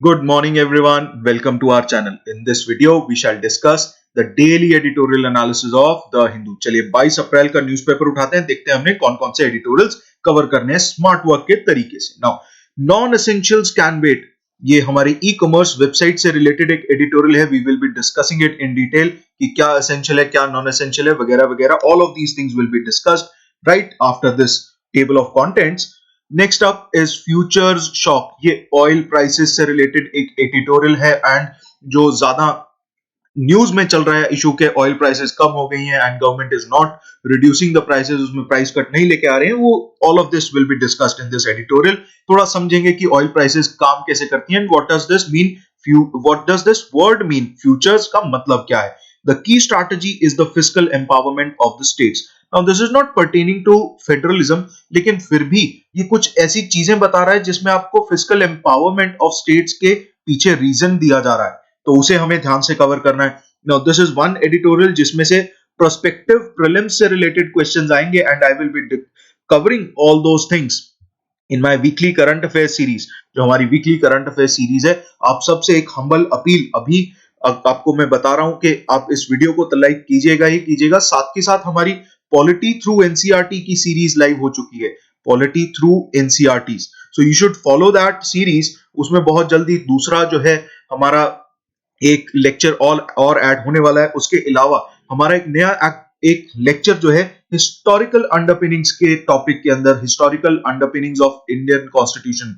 Good morning, everyone. Welcome to our channel. In this video, we shall discuss the daily editorial analysis of The Hindu. चलिए 22 अप्रैल का newspaper उठाते हैं, देखते हैं हमने कौन कौन से एडिटोरियल्स कवर करने हैं स्मार्ट वर्क के तरीके से. Now non essentials can wait. ये हमारी ई कॉमर्स वेबसाइट से रिलेटेड एक एडिटोरियल है. We will be discussing it in detail कि क्या एसेंशियल है, क्या नॉन एसेंशियल है, वगैरह वगैरह. All of these things will be discussed right after this table of contents. Next up is futures shock. ये ऑयल प्राइसेस से रिलेटेड एक एडिटोरियल है एंड जो ज्यादा न्यूज में चल रहा है इशू के ऑयल प्राइसेस कम हो गई हैं and government is not reducing the prices, उसमें प्राइस कट नहीं लेके आ रहे हैं. वो all of this will be discussed in this editorial. थोड़ा समझेंगे कि ऑयल प्राइसेस काम कैसे करती हैं, what does this mean, what does this word mean, futures का मतलब क्या है. The key strategy is the fiscal empowerment of the states. Now this is not pertaining to federalism, लेकिन फिर भी ये कुछ ऐसी चीजें बता रहा है जिसमें आपको फिस्कल एम्पावरमेंट ऑफ स्टेट्स के पीछे रीजन दिया जा रहा है, तो उसे हमें ध्यान से कवर करना है. Now this is one editorial जिसमें से प्रोस्पेक्टिव प्रीलिम्स से रिलेटेड क्वेश्चंस आएंगे and I will be covering all those things in my weekly current affair series. जो हमारी वीकली करंट अफेयर सीरीज है, आप सबसे एक हम्बल अपील अभी आपको मैं बता रहा हूं कि आप इस वीडियो को तो लाइक कीजिएगा ही कीजिएगा. साथ के साथ हमारी पॉलिटी थ्रू एनसीईआरटी की सीरीज लाइव हो चुकी है, polity through NCERT, so you should follow that series. उसमें बहुत जल्दी दूसरा जो है हमारा एक लेक्चर और ऐड होने वाला है. उसके अलावा हमारा एक नया एक लेक्चर जो है हिस्टोरिकल अंडरपिनिंग्स के टॉपिक के अंदर, historical underpinnings of Indian constitution,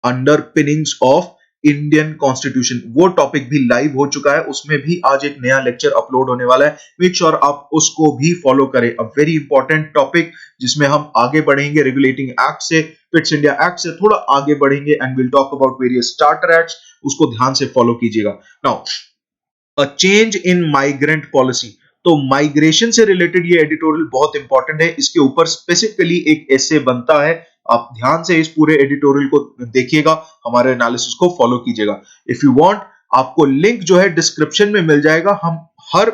underpinnings of Indian constitution, वो टॉपिक भी लाइव हो चुका है. उसमें भी आज एक नया लेक्चर अपलोड होने वाला है. मेक श्योर आप उसको भी फॉलो करें. अ वेरी इंपॉर्टेंट टॉपिक जिसमें हम आगे बढ़ेंगे रेगुलेटिंग एक्ट से, फिट्स इंडिया एक्ट से थोड़ा आगे बढ़ेंगे and will talk about various starter acts. उसको ध्यान से फॉलो कीजिएगा. Now a change in migrant policy. तो माइग्रेशन से रिलेटेड ये एडिटोरियल बहुत इंपॉर्टेंट है. इसके ऊपर स्पेसिफिकली एक एसे बनता है. आप ध्यान से इस पूरे एडिटोरियल को देखिएगा, हमारे एनालिसिस को फॉलो कीजिएगा. इफ यू वांट, आपको लिंक जो है डिस्क्रिप्शन में मिल जाएगा. हम हर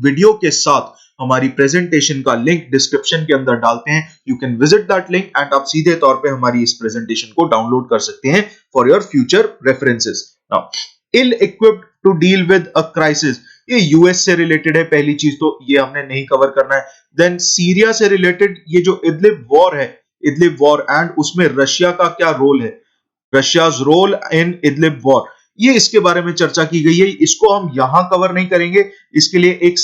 वीडियो के साथ हमारी प्रेजेंटेशन का लिंक डिस्क्रिप्शन के अंदर डालते हैं. You can visit that link and आप सीधे तौर पे हमारी इस प्रेजेंटेशन को डाउनलोड कर सकते हैं for your future references. Now ill equipped to deal with a crisis. ये यूएस से रिलेटेड है, पहली चीज तो ये हमने नहीं कवर करना है. देन सीरिया से रिलेटेड ये जो इदलिब वॉर है, इदलिब वॉर एंड उसमें रशिया का क्या रोल है, Russia's role in Idlib war, ये इसके बारे में चर्चा की गई है. इसको हम यहां कवर नहीं करेंगे. इसके लिए एक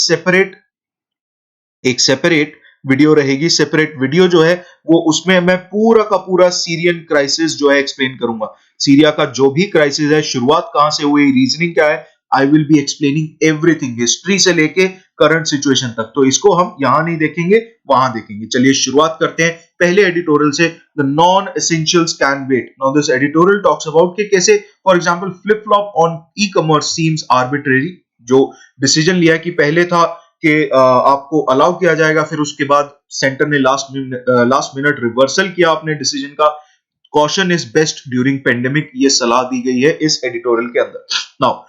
सेपरेट वीडियो रहेगी. सेपरेट वीडियो जो है वो उसमें मैं पूरा का पूरा सीरियन क्राइसिस जो है एक्सप्लेन करूंगा. सीरिया का जो भी क्राइसिस है, शुरुआत कहां से हुई, रीजनिंग क्या है, I will be explaining everything, history से लेके करंट सिचुएशन तक. तो इसको हम यहां नहीं देखेंगे, वहां देखेंगे. चलिए शुरुआत करते हैं पहले एडिटोरियल से. The non essentials can wait. Now this editorial talks about कि कैसे for example flip flop on e commerce seems arbitrary. जो डिसीजन लिया कि पहले था कि आपको अलाउ किया जाएगा, फिर उसके बाद सेंटर ने लास्ट मिनट रिवर्सल किया अपने डिसीजन का. Caution is best during pandemic, ये सलाह दी गई है इस एडिटोरियल के अंदर. नाउ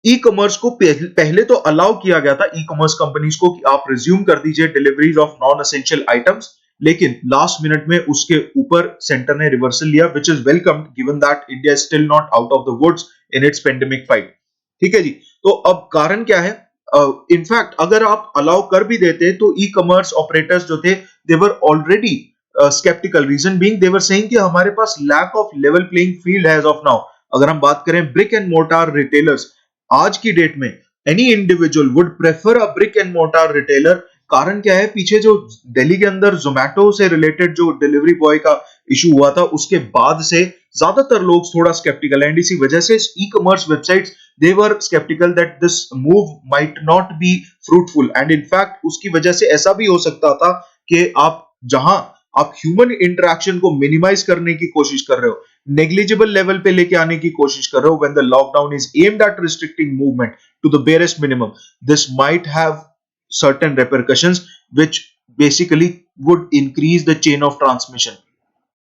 ई कॉमर्स को पहले तो अलाउ किया गया था ई कॉमर्स कंपनीज को कि आप रिज्यूम कर दीजिए deliveries of non essential items, लेकिन लास्ट मिनट में उसके ऊपर सेंटर ने रिवर्सल लिया, which is welcome given that India is still not out of the woods in its pandemic fight. ठीक है जी. तो अब कारण क्या है, इनफैक्ट अगर आप अलाउ कर भी देते तो ई कॉमर्स ऑपरेटर्स जो थे they were already sceptical. Reason being they were saying कि हमारे पास lack of level playing field है एज ऑफ नाउ. अगर हम बात करें ब्रिक एंड मोर्टार रिटेलर्स, आज की डेट में any individual would prefer a brick and mortar retailer. कारण क्या है, पीछे जो दिल्ली के अंदर जोमेटो से रिलेटेड जो डिलीवरी बॉय का इशू हुआ था, उसके बाद से ज्यादातर लोग थोड़ा स्केप्टिकल है. इसी वजह से e commerce websites they were skeptical that this move might not be fruitful, and in fact उसकी वजह से ऐसा भी हो सकता था कि आप जहां आप ह्यूमन इंटरेक्शन को मिनिमाइज करने की कोशिश कर रहे हो, नेग्लिजिबल लेवल पे लेके आने की कोशिश कर रहे हो, when the lockdown is aimed at restricting movement to the barest minimum, this might have certain repercussions which basically would increase the chain of transmission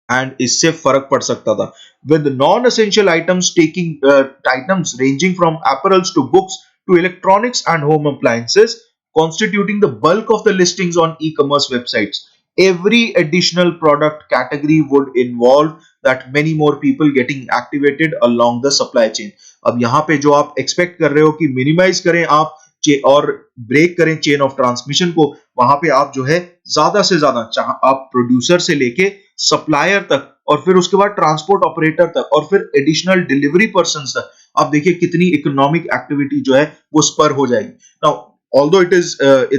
and इससे फर्क पड़ सकता था. With non essential items taking items ranging from apparels to books to electronics and home appliances constituting the bulk of the listings on e-commerce websites. every additional product category would involve that many more people getting activated along the supply chain. अब यहाँ पे जो आप expect कर रहे हो कि minimise करें आप और ब्रेक करें चेन ऑफ ट्रांसमिशन को, वहां पे आप जो है ज्यादा से ज्यादा आप प्रोड्यूसर से लेके सप्लायर तक और फिर उसके बाद ट्रांसपोर्ट ऑपरेटर तक और फिर एडिशनल डिलीवरी पर्सन तक, आप देखिए कितनी इकोनॉमिक एक्टिविटी जो है वो स्पर हो जाएगी. Now although it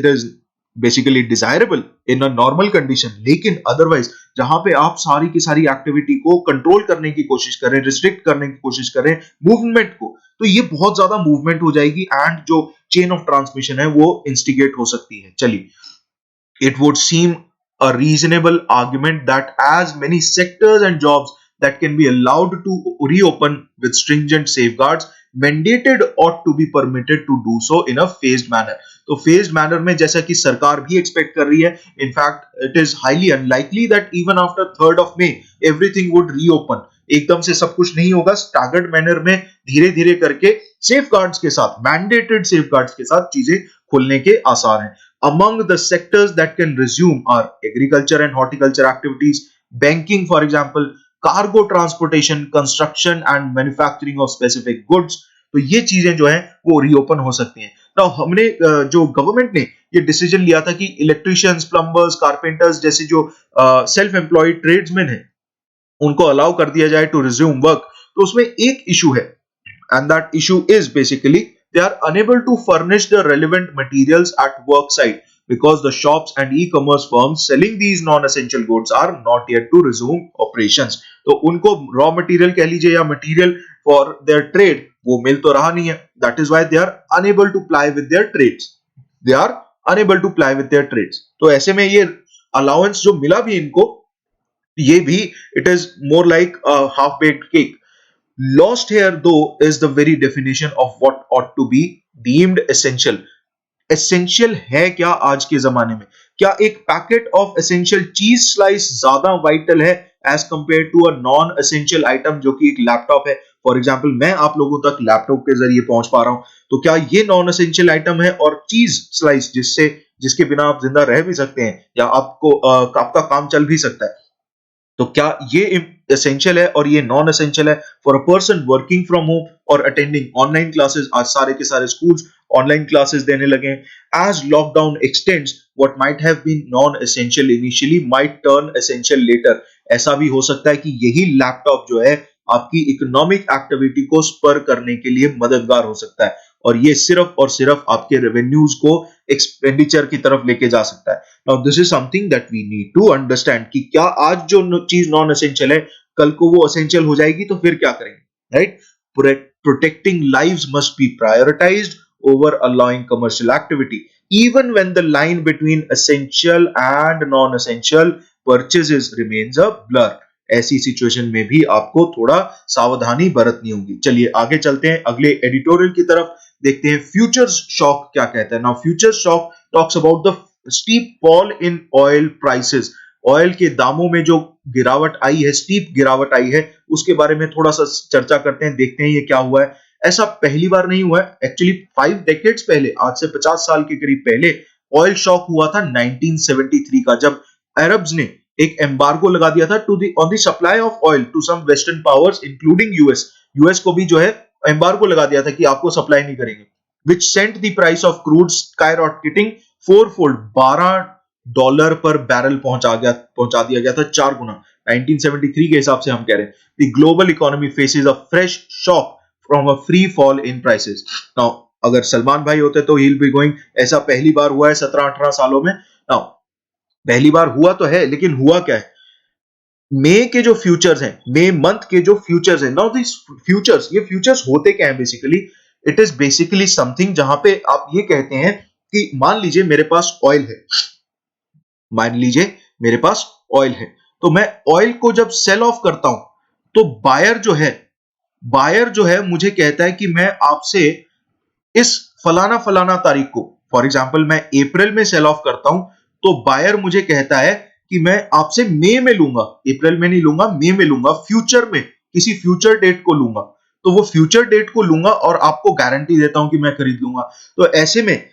is basically desirable in a normal condition, लेकिन अदरवाइज जहां पे आप सारी की सारी एक्टिविटी को कंट्रोल करने की कोशिश करें, रिस्ट्रिक्ट करने की कोशिश करें मूवमेंट को, तो ये बहुत ज्यादा मूवमेंट हो जाएगी एंड जो चेन ऑफ ट्रांसमिशन है वो इंस्टिगेट हो सकती है. चलिए, it would seem a reasonable argument that as many sectors and jobs that can be allowed to reopen with stringent safeguards mandated ought to be permitted to do so in a phased manner. तो phased manner में जैसा कि सरकार भी expect कर रही है, in fact it is highly unlikely that even after 3rd of May everything would reopen. एकदम से सब कुछ नहीं होगा, स्टैगर्ड मैनर में धीरे धीरे करके सेफगार्ड्स के साथ, मैंडेटेड सेफगार्ड्स के साथ चीजें खुलने के आसार हैं. Among the sectors that can resume are agriculture and horticulture activities, banking for example, cargo transportation, construction and manufacturing of specific goods. तो ये चीजें जो हैं वो रीओपन हो सकती हैं. Now हमने जो गवर्नमेंट ने ये डिसीजन लिया था कि इलेक्ट्रिशियंस, प्लम्बर्स, कारपेंटर्स जैसे जो सेल्फ एम्प्लॉयड ट्रेड्समैन हैं उनको अलाउ कर दिया जाए टू रिज्यूम वर्क, तो उसमें एक इशू है and that issue is basically they are unable to furnish the relevant materials at work site because the shops and e-commerce firms selling these non-essential goods are not yet to resume operations. तो उनको raw material कह लीजिए या material for their trade वो मिल तो रहा नहीं है. That is why they are unable to ply with their trades. They are unable to ply with their trades. तो ऐसे में ये allowance जो मिला भी इनको, ये भी it is more like a half-baked cake. Lost here though is the very definition of what ought to be deemed essential. Essential है क्या आज के जमाने में? क्या एक packet of essential cheese slice ज्यादा वाइटल है as compare to a non essential item जो कि एक लैपटॉप है? फॉर एग्जांपल मैं आप लोगों तक लैपटॉप के जरिए पहुंच पा रहा हूं, तो क्या ये नॉन एसेंशियल आइटम है? और चीज स्लाइस जिसके बिना आप जिंदा रह भी सकते हैं या आपका काम चल भी सकता है, तो क्या ये एसेंशियल है और ये नॉन एसेंशियल है for a person working from home और अटेंडिंग ऑनलाइन क्लासेस? आज सारे के सारे स्कूल्स ऑनलाइन क्लासेस देने लगे हैं. As lockdown extends, what might have been non essential initially might turn essential later. ऐसा भी हो सकता है कि यही लैपटॉप जो है आपकी इकोनॉमिक एक्टिविटी को स्पर करने के लिए मददगार हो सकता है और ये सिर्फ और सिर्फ आपके रेवेन्यूज को एक्सपेंडिचर की तरफ लेके जा सकता है. Now this is something that we need to understand कि क्या आज जो चीज नॉन एसेंशियल है कल को वो एसेंशियल हो जाएगी तो फिर क्या करेंगे, right? Protecting lives must be prioritised over allowing commercial activity even when the line between essential and non-essential purchases remains a blur. ऐसी सिचुएशन में भी आपको थोड़ा सावधानी बरतनी होगी. चलिए आगे चलते हैं अगले एडिटोरियल की तरफ, देखते हैं फ्यूचर्स शॉक क्या कहता है. Now futures shock talks about the steep fall in oil prices. Oil के दामों में जो गिरावट आई है, स्टीप गिरावट आई है, उसके बारे में थोड़ा सा चर्चा करते हैं, देखते हैं ये क्या हुआ है. ऐसा पहली बार नहीं हुआ है, एक्चुअली 5 डेकेड्स पहले, आज से 50 साल के करीब पहले ऑयल शॉक हुआ था 1973 का, जब अरब्स ने एक एम्बार्गो लगा दिया था on the supply of oil to some western powers including US को भी जो है एम्बार्गो लगा दिया था कि आपको सप्लाई नहीं करेंगे, which sent the price of crude skyrocketing fourfold, $12 पर बैरल पहुंचा दिया गया था 4 गुना. 1973 के हिसाब से हम कह रहे हैं the global economy faces a fresh shock from a free fall in prices. Now अगर सलमान भाई होते तो he'll be going, ऐसा पहली बार हुआ है 17-18 सालों में. Now पहली बार हुआ तो है, लेकिन हुआ क्या है? मई के जो फ्यूचर्स हैं, मई मंथ के जो फ्यूचर्स हैं, नाउ दिस फ्यूचर्स, ये फ्यूचर्स होते क्या है basically? It is basically something जहां पे आप ये कहते हैं कि मान लीजिए मेरे पास ऑयल है, मान लीजिए मेरे पास ऑयल है, तो मैं ऑयल को जब सेल ऑफ करता हूं तो बायर जो है मुझे कहता है कि मैं आपसे इस फलाना तारीख को, फॉर एग्जांपल मैं अप्रैल में सेल ऑफ करता हूं, तो बायर मुझे कहता है कि मैं आपसे मई में लूंगा, अप्रैल में नहीं लूंगा, मई में लूंगा, फ्यूचर में किसी फ्यूचर डेट को लूंगा. तो वो फ्यूचर डेट को लूंगा और आपको गारंटी देता हूं कि मैं खरीद लूंगा. तो ऐसे में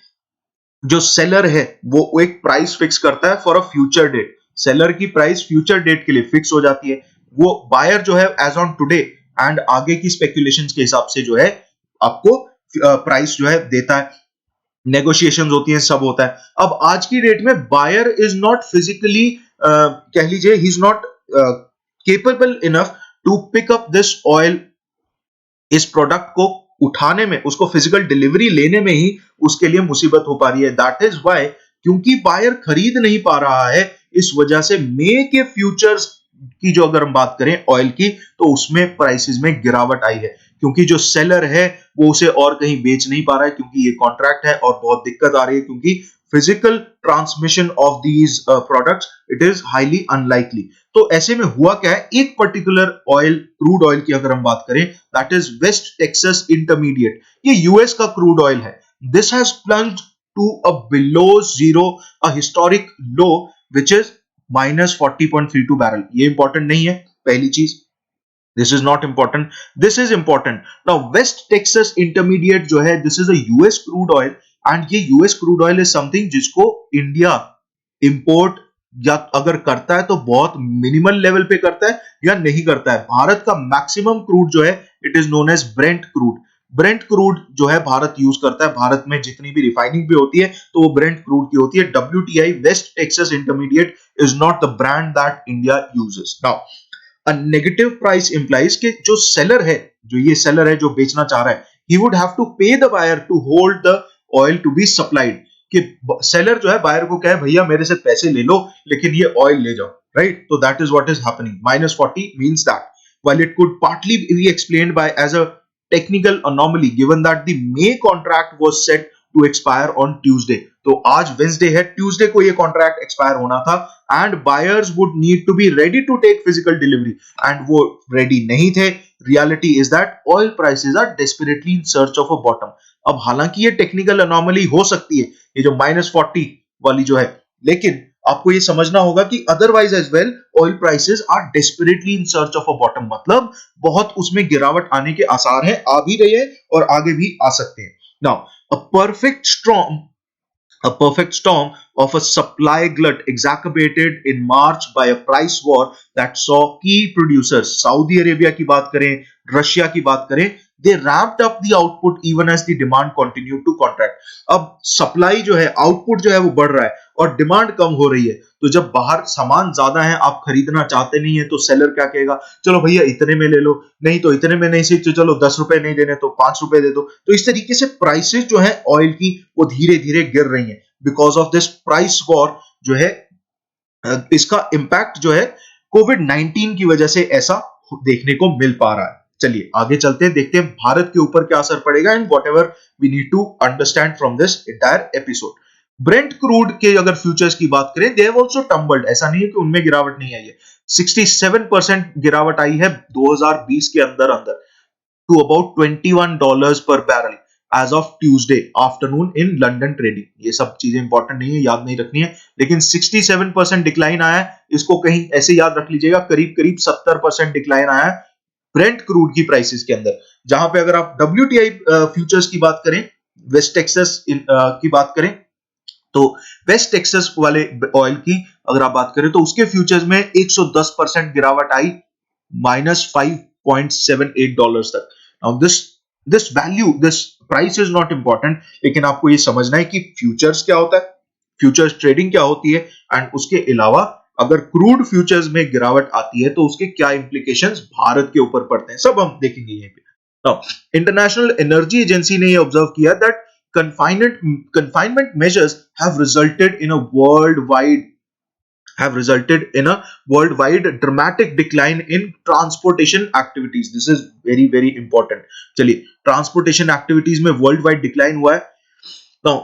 जो सेलर है वो एक प्राइस फिक्स करता है for a future date. Seller की प्राइस फ्यूचर डेट के लिए फिक्स हो जाती है। वो बायर जो है एज ऑन टुडे एंड आगे की स्पेकुलेशंस के हिसाब से जो है आपको प्राइस जो है देता है, नेगोशिएशंस होती हैं, सब होता है। अब आज की डेट में बायर इज नॉट फिजिकली, कह लीजिए he is not capable enough to pick up this oil, इस प्रोडक्ट को उठाने में, उसको फिजिकल डिलीवरी लेने में ही उसके लिए मुसीबत हो पा रही है। दैट इज वाई, क्योंकि बायर खरीद नहीं पा रहा है, इस वजह से मे के फ्यूचर्स की जो अगर हम बात करें ऑयल की, तो उसमें प्राइसेस में गिरावट आई है, क्योंकि जो सेलर है वो उसे और कहीं बेच नहीं पा रहा है, क्योंकि ये कॉन्ट्रैक्ट है और बहुत दिक्कत आ रही है, क्योंकि physical transmission of these products it is highly unlikely. तो ऐसे में हुआ क्या है, एक पर्टिकुलर ऑयल, क्रूड ऑयल की अगर हम बात करें, that is West Texas Intermediate, ये यूएस का क्रूड ऑयल है। This has plunged to a below zero, a historic low which is -40.32 barrel. ये इंपॉर्टेंट नहीं है, पहली चीज, this is not important, this is important. Now West Texas Intermediate जो है, this is a US crude oil, and ये US crude oil is something जिसको India import या अगर करता है तो बहुत मिनिमल लेवल पे करता है या नहीं करता है। भारत का मैक्सिमम क्रूड जो है it is known as Brent crude. Brent crude जो है भारत यूज करता है, भारत में जितनी भी रिफाइनिंग भी होती है तो वो ब्रेंट क्रूड की होती है। WTI, waste Texas intermediate, is not the brand that India uses. Now a negative price implies कि जो सेलर है, जो ये सेलर है जो बेचना चाह रहा है, he would have to pay the buyer to hold the oil to be supplied. कि सेलर जो है बायर को कहे भैया मेरे से पैसे ले लो लेकिन ये ऑयल ले जाओ, राइट? तो that is what is happening. -40 means that while it could partly be explained by as a technical anomaly given that the May contract was set to expire on Tuesday। तो आज Wednesday है, Tuesday को ये contract expire होना था and buyers would need to be ready to take physical delivery, and वो रेडी नहीं थे। Reality is that oil prices are desperately in search of a bottom. अब हालांकि ये टेक्निकल अनोमली हो सकती है, ये जो -40 वाली जो है, लेकिन आपको ये समझना होगा कि otherwise as well oil prices are desperately in search of a bottom, मतलब बहुत उसमें गिरावट आने के आसार हैं, आ भी रही है और आगे भी आ सकते हैं। Now a perfect storm a perfect storm of a supply glut exacerbated in March by a price war that saw key producers, Saudi Arabia की बात करें, रशिया की बात करें, they ramped up the output even as the demand continued to contract। अब supply जो है, output जो है वो बढ़ रहा है और डिमांड कम हो रही है, तो जब बाहर सामान ज्यादा है, आप खरीदना चाहते नहीं है, तो सेलर क्या कहेगा, चलो भैया इतने में ले लो, नहीं तो इतने में नहीं सी, तो चलो 10 रुपए नहीं देने तो 5 रुपए दे दो। तो इस तरीके से प्राइसेस जो है ऑयल की वो धीरे धीरे गिर रही है because of this price war जो है। इसका इंपैक्ट जो है कोविड-19 की वजह से ऐसा देखने को मिल पा रहा है। चलिए आगे चलते हैं, देखते हैं भारत के ऊपर क्या असर पड़ेगा and whatever we need to understand from this entire episode. Brent crude के अगर फ्यूचर्स की बात करें, दे हैव आल्सो टम्बल्ड, ऐसा नहीं है कि उनमें गिरावट नहीं आई है। 67% गिरावट आई है 2020 के अंदर अंदर, to about $21 per barrel as of Tuesday afternoon in London trading। ये सब चीजें इंपॉर्टेंट नहीं है, याद नहीं रखनी है, लेकिन 67% डिक्लाइन आया है, इसको कहीं ऐसे याद रख लीजिएगा, करीब करीब 70% डिक्लाइन आया है ब्रेंट क्रूड की प्राइसेस के अंदर। जहां पे अगर आप WTI फ्यूचर्स की बात करें, वेस्ट टेक्सास की बात करें, तो वेस्ट टेक्सास वाले ऑयल की अगर आप बात करें तो उसके फ्यूचर्स में 110% गिरावट आई, -$5.78 तक। Now this value, this price is not important, लेकिन आपको ये समझना है कि फ्यूचर्स क्या होता है, फ्यूचर्स ट्रेडिंग क्या होती है, एंड उसके अलावा अगर क्रूड फ्यूचर्स में गिरावट आती है तो उसके क्या इंप्लीकेशंस भारत के ऊपर पड़ते हैं, सब हम देखेंगे यहीं पे। नाउ इंटरनेशनल एनर्जी एजेंसी ने ये ऑब्जर्व किया that confinement measures have resulted in a worldwide dramatic decline in transportation activities। This is very very important। चलिए ट्रांसपोर्टेशन एक्टिविटीज में वर्ल्ड वाइड डिक्लाइन हुआ है। Now,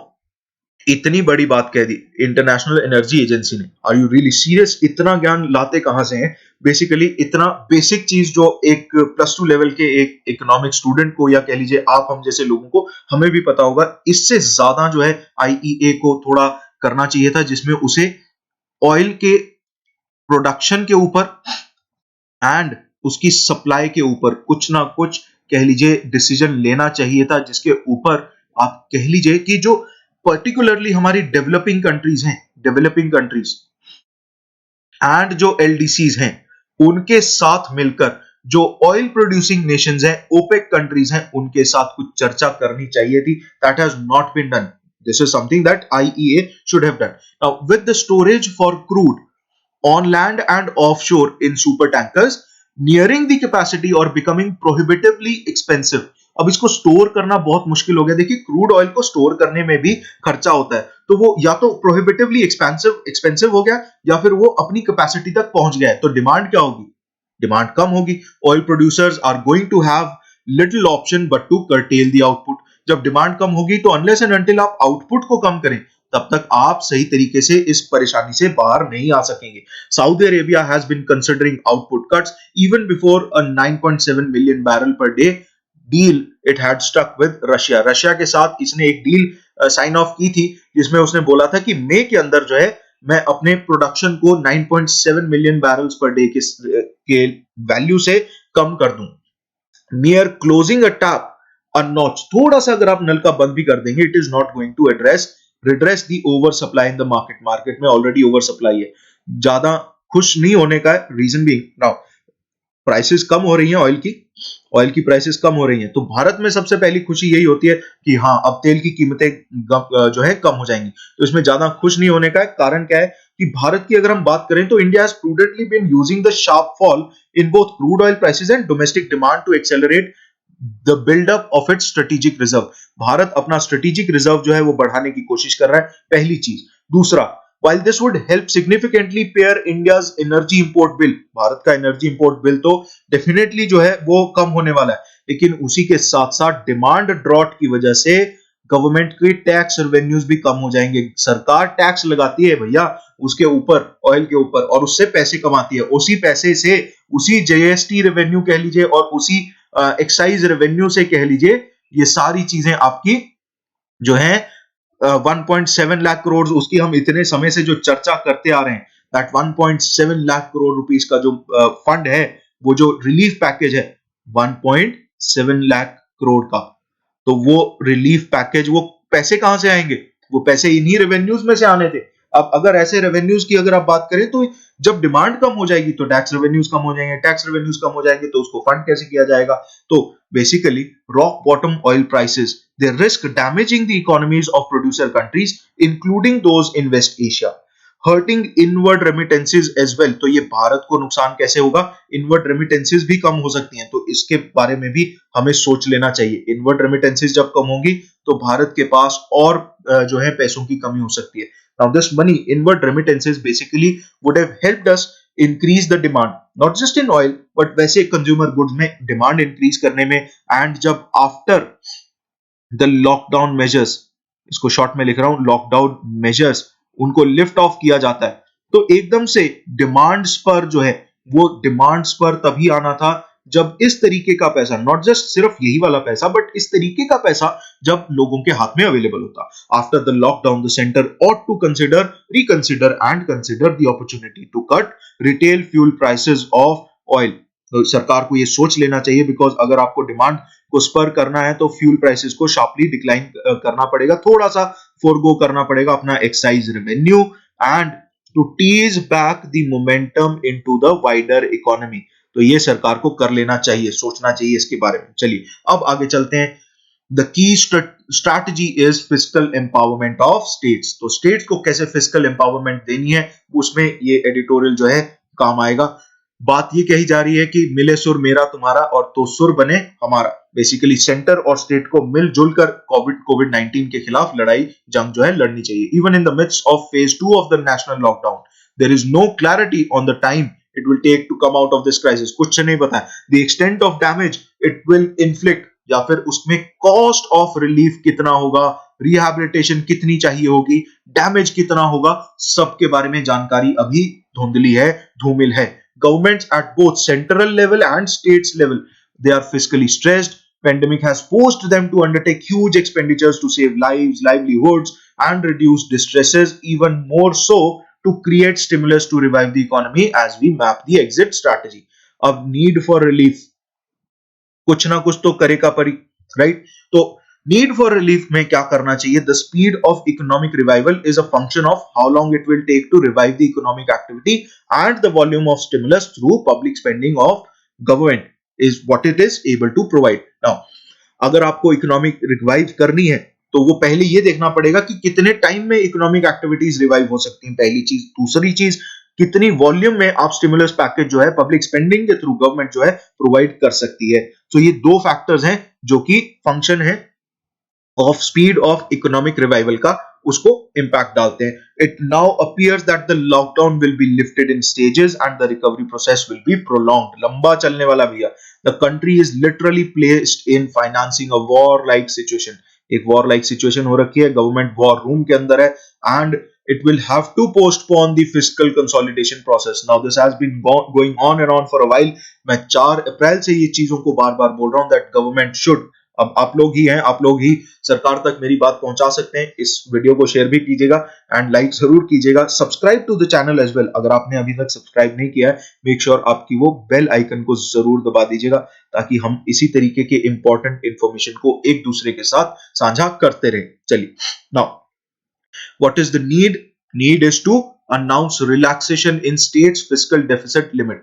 इतनी बड़ी बात कह दी इंटरनेशनल एनर्जी एजेंसी ने, आर यू रियली सीरियस? इतना ज्ञान लाते कहां से हैं? बेसिकली इतना बेसिक चीज जो एक +2 लेवल के एक इकोनॉमिक स्टूडेंट को या कह लीजिए आप हम जैसे लोगों को हमें भी पता होगा, इससे ज्यादा जो है IEA को थोड़ा करना चाहिए था, जिसमें उसे ऑयल के प्रोडक्शन के ऊपर एंड उसकी सप्लाई के ऊपर कुछ ना कुछ कह लीजिए डिसीजन लेना चाहिए था, जिसके ऊपर आप कह लीजिए कि जो पर्टिकुलरली हमारी डेवलपिंग कंट्रीज हैं, डेवलपिंग कंट्रीज एंड जो एलडीसीज हैं उनके साथ मिलकर जो ऑयल प्रोड्यूसिंग नेशंस हैं, ओपेक कंट्रीज हैं, उनके साथ कुछ चर्चा करनी चाहिए थी. That has not been done. This is something that IEA should have done. Now, with the storage for crude on land and offshore in super tankers nearing the capacity or becoming prohibitively expensive. अब इसको store करना बहुत मुश्किल हो गया. देखिए, crude oil को store करने में भी खर्चा होता है, तो वो या तो प्रोहिबिटिवली एक्सपेंसिव हो गया या फिर वो अपनी कैपेसिटी तक पहुंच गया है. तो डिमांड क्या होगी? डिमांड कम होगी. Oil producers are going to have little option but to curtail the output. जब डिमांड कम होगी तो अनलेस एंड अनटिल आप आउटपुट को कम करें, तब तक आप सही तरीके से इस परेशानी से बाहर नहीं आ सकेंगे. Saudi Arabia has been considering output cuts even before a 9.7 million barrel per day deal it had stuck with Russia. Russia के साथ इसने एक डील साइन ऑफ की थी जिसमें उसने बोला था कि मई के अंदर जो है मैं अपने प्रोडक्शन को 9.7 मिलियन बैरल्स पर डे के वैल्यू से कम कर दूं. Near closing a tap a notch, थोड़ा सा अगर आप नल का बंद भी कर देंगे, it is not going to redress the over supply in the market. Market में ऑलरेडी ओवर सप्लाई है. ज्यादा खुश नहीं होने का रीजन भी, नाउ प्राइसेस कम हो रही हैं ऑयल की प्राइसेस कम हो रही हैं, तो भारत में सबसे पहली खुशी यही होती है कि हाँ, अब तेल की कीमतें जो है कम हो जाएंगी. तो इसमें ज्यादा खुश नहीं होने का कारण क्या है कि भारत की अगर हम बात करें तो India has prudently been using the sharp fall in both crude oil prices and domestic demand to accelerate the buildup of its strategic reserve. Bharat अपना स्ट्रेटेजिक रिजर्व जो है वो बढ़ाने की कोशिश कर रहा है, पहली चीज. दूसरा, while this would help significantly pare India's energy import bill, Bharat का एनर्जी इंपोर्ट बिल तो डेफिनेटली जो है वो कम होने वाला है, लेकिन उसी के साथ साथ डिमांड ड्रॉट की वजह से गवर्नमेंट के टैक्स रेवेन्यूज भी कम हो जाएंगे. सरकार टैक्स लगाती है भैया उसके ऊपर, ऑयल के ऊपर, और उससे पैसे कमाती है. उसी पैसे से, उसी जीएसटी रेवेन्यू कह लीजिए और उसी एक्साइज रेवेन्यू से कह लीजिए, ये सारी चीजें आपकी जो है 1.7 लाख करोड़, उसकी हम इतने समय से जो चर्चा करते आ रहे हैं, दैट 1.7 लाख करोड़ रुपीस का जो फंड है, वो जो रिलीफ पैकेज है 1.7 लाख करोड़ का, तो वो रिलीफ पैकेज, वो पैसे कहां से आएंगे? वो पैसे इन्हीं रेवेन्यूज में से आने थे. अब अगर ऐसे रेवेन्यूज की अगर आप बात करें तो जब डिमांड कम हो जाएगी तो टैक्स रेवेन्यूज कम हो जाएंगे, टैक्स रेवेन्यूज कम हो जाएंगे तो उसको फंड कैसे किया जाएगा? तो basically rock bottom oil prices, they risk damaging the economies of producer countries including those in West Asia, hurting inward remittances as well. तो ये भारत को नुकसान कैसे होगा? इनवर्ड रेमिटेंसेस भी कम हो सकती हैं, तो इसके बारे में भी हमें सोच लेना चाहिए. इनवर्ड रेमिटेंसेस जब कम होंगी तो भारत के पास और जो है पैसों की कमी हो सकती है. Now this money, inward remittances basically would have helped us increase the demand, not just in oil but वैसे consumer goods में demand increase करने में. एंड जब after the लॉकडाउन मेजर्स, इसको शॉर्ट में लिख रहा हूं, लॉकडाउन मेजर्स उनको लिफ्ट ऑफ किया जाता है, तो एकदम से डिमांड्स पर जो है वो डिमांड्स पर तभी आना था जब इस तरीके का पैसा, नॉट जस्ट सिर्फ यही वाला पैसा, बट इस तरीके का पैसा जब लोगों के हाथ में अवेलेबल होता. After the lockdown the centre ought to consider, reconsider and consider the opportunity to cut retail fuel prices of oil. तो सरकार को ये सोच लेना चाहिए, बिकॉज अगर आपको डिमांड को स्पर करना है तो फ्यूल प्राइसेस को शार्पली डिक्लाइन करना पड़ेगा, थोड़ा सा फोरगो करना पड़ेगा अपना excise revenue, and to tease back the momentum into the wider economy. तो ये सरकार को कर लेना चाहिए, सोचना चाहिए इसके बारे में. चलिए अब आगे चलते हैं. The key strategy is fiscal empowerment of states. तो स्टेट्स को कैसे फिस्कल एम्पावरमेंट देनी है, उसमें ये एडिटोरियल जो है काम आएगा. बात ये कही जा रही है कि मिले सुर मेरा तुम्हारा और तो सुर बने हमारा. बेसिकली सेंटर और स्टेट को मिलजुल कर कोविड 19 के खिलाफ लड़ाई जंग जो है लड़नी चाहिए. Even in the midst of phase 2 of the national lockdown there is no clarity on the time it will take to come out of this crisis. कुछ नहीं पता है. The extent of damage it will inflict, या फिर उसमें cost of relief कितना होगा, rehabilitation कितनी चाहिए होगी, डैमेज कितना होगा, सबके बारे में जानकारी अभी धुंधली है, धूमिल है. Governments at both central level and states level, they are fiscally stressed. Pandemic has forced them to undertake huge expenditures to save lives, livelihoods, and reduce distresses, even more so to create stimulus to revive the economy as we map the exit strategy. अब need for relief कुछ ना कुछ तो करेगा परी, right? तो need for relief में क्या करना चाहिए? The speed of economic revival is a function of how long it will take to revive the economic activity and the volume of stimulus through public spending of government is what it is able to provide. Now अगर आपको economic revive करनी है तो वो पहले ये देखना पड़ेगा कि कितने टाइम में इकोनॉमिक एक्टिविटीज रिवाइव हो सकती हैं, पहली चीज। दूसरी चीज, कितनी वॉल्यूम में आप स्टिमुलस पैकेज जो है पब्लिक स्पेंडिंग के थ्रू गवर्नमेंट जो है प्रोवाइड कर सकती है। तो ये दो फैक्टर्स हैं जो कि फंक्शन है of speed of economic revival का, उसको इंपैक्ट डालते हैं। It now appears that the lockdown will be lifted in stages and the recovery process will be prolonged. लंबा चलने वाला भैया। The country is literally placed in financing a war like situation. एक war like situation हो रखी है, government war room के अंदर है and it will have to postpone the fiscal consolidation process. Now this has been going on and on for a while. मैं 4 अप्रैल से ये चीजों को बार बार बोल रहा हूं that government should, अब आप लोग ही हैं, आप लोग ही सरकार तक मेरी बात पहुंचा सकते हैं। इस वीडियो को शेयर भी कीजिएगा एंड लाइक जरूर कीजिएगा। Subscribe to the channel as well. अगर आपने अभी तक सब्सक्राइब नहीं किया है, मेक श्योर आपकी वो बेल आइकन को जरूर दबा दीजिएगा ताकि हम इसी तरीके के इंपॉर्टेंट इंफॉर्मेशन को एक दूसरे के साथ साझा करते रहें। चलिए, now what is the need? Need is to announce relaxation in states fiscal deficit limit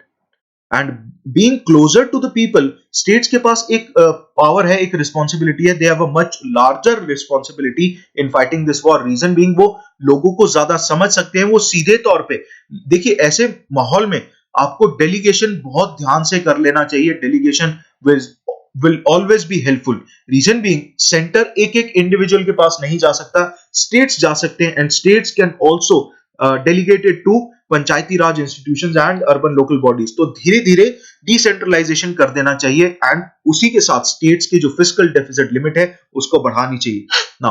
and being closer to the people. States के पास एक power है, एक responsibility है। They have a much larger responsibility in fighting this war. Reason being, वो लोगों को ज्यादा समझ सकते हैं। वो सीधे तौर पे देखिए, ऐसे माहौल में आपको डेलीगेशन बहुत ध्यान से कर लेना चाहिए। Delegation will always be helpful. Reason being, centre एक एक इंडिविजुअल के पास नहीं जा सकता, स्टेट्स जा सकते हैं and states can also delegated to Panchayati Raj institutions and urban local bodies. तो धीरे धीरे डिसेंट्रलाइजेशन कर देना चाहिए एंड उसी के साथ स्टेट्स की जो फिस्कल डेफिसिट लिमिट है उसको बढ़ानी चाहिए ना,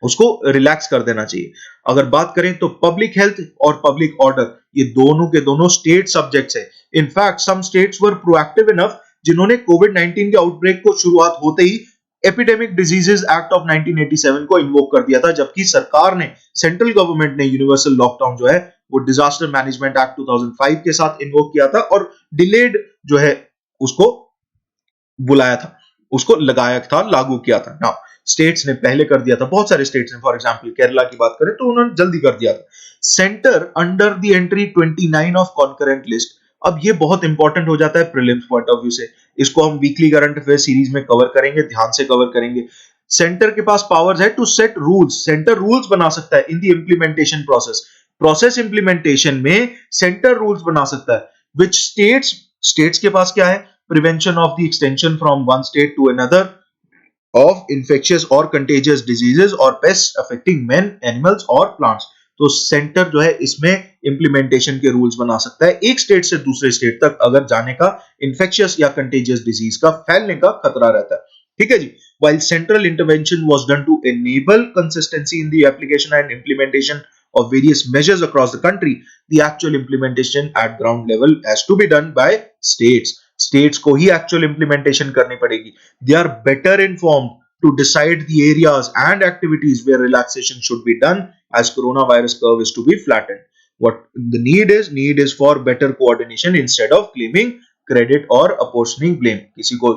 उसको रिलैक्स कर देना चाहिए। अगर बात करें तो पब्लिक हेल्थ और पब्लिक ऑर्डर, ये दोनों के दोनों स्टेट सब्जेक्ट्स है। In fact some states were proactive enough जिन्होंने कोविड-19 के आउटब्रेक को शुरुआत होते ही एपिडेमिक डिजीजेस एक्ट ऑफ 1987 को इन्वोक कर दिया था, जबकि सरकार ने, सेंट्रल गवर्नमेंट ने यूनिवर्सल लॉकडाउन जो है वो डिजास्टर मैनेजमेंट एक्ट 2005 के साथ इन्वोक किया था और डिलेड जो है उसको बुलाया था, उसको लगाया था, लागू किया था। नाउ स्टेट्स ने पहले कर दिया था, बहुत सारे स्टेट्स ने, फॉर एग्जांपल केरला की बात करें तो उन्होंने जल्दी कर दिया था। Centre under the entry 29 of concurrent list. अब ये बहुत इंपॉर्टेंट हो जाता है प्रीलिम्स पॉइंट ऑफ व्यू से। इसको हम वीकली करंट अफेयर सीरीज में कवर करेंगे, ध्यान से कवर करेंगे। सेंटर के पास पावर्स है to set rules. Centre rules बना सकता है in the implementation process implementation में सेंटर रूल्स बना सकता है। विच स्टेट्स के पास क्या है? Prevention of the extension from one state to another of infectious और कंटेजियस डिजीजेस और पेस्ट अफेक्टिंग मैन, एनिमल्स और प्लांट्स। तो सेंटर जो है इसमें इंप्लीमेंटेशन के रूल्स बना सकता है। एक स्टेट से दूसरे स्टेट तक अगर जाने का, इन्फेक्शियस या कंटेजियस डिजीज का फैलने का खतरा रहता है। ठीक है जी। While central intervention was done to enable consistency in the application and implementation of various measures across the country, the actual implementation at ground level has to be done by states. States को ही actual implementation करनी पड़ेगी. They are better informed to decide the areas and activities where relaxation should be done as coronavirus curve is to be flattened. What the need is for better coordination instead of claiming credit or apportioning blame. किसी को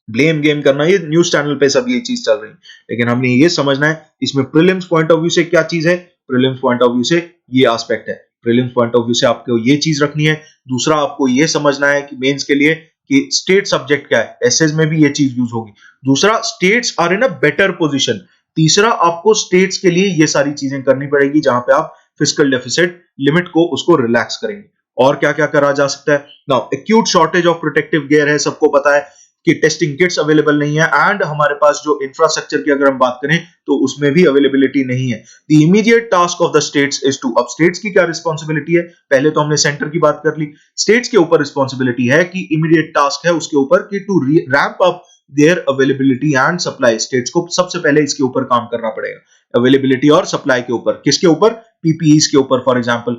blame game करना, ये news channel पे सब ये चीज चल रही है, लेकिन हमने ये समझना है इसमें प्रीलिम्स पॉइंट ऑफ व्यू से क्या चीज है। प्रीलिम्स पॉइंट ऑफ व्यू से ये एस्पेक्ट है। प्रीलिम्स पॉइंट ऑफ व्यू से आपको ये चीज रखनी है। दूसरा, आपको ये समझना है कि मेंस के लिए कि स्टेट सब्जेक्ट क्या है, एसएस में भी ये चीज यूज होगी। दूसरा, states are in a better position. तीसरा, आपको स्टेट्स के लिए ये सारी चीजें करनी पड़ेगी जहां पे आप फिस्कल डेफिसिट लिमिट को उसको रिलैक्स करेंगे। और क्या क्या करा जा सकता है? Now acute shortage of protective gear है, सबको पता है कि टेस्टिंग किट्स अवेलेबल नहीं है एंड हमारे पास जो इंफ्रास्ट्रक्चर की अगर हम बात करें तो उसमें भी अवेलेबिलिटी नहीं है। The immediate task of the states is to, अब स्टेट्स की क्या रिस्पांसिबिलिटी है? पहले तो हमने सेंटर की बात कर ली, स्टेट्स के ऊपर रिस्पांसिबिलिटी है कि इमीडिएट टास्क है उसके ऊपर कि to ramp up their availability and supply. States को सबसे पहले इसके ऊपर काम करना पड़ेगा, अवेलेबिलिटी और सप्लाई के ऊपर। किसके ऊपर? पीपीईस के ऊपर, फॉर एग्जांपल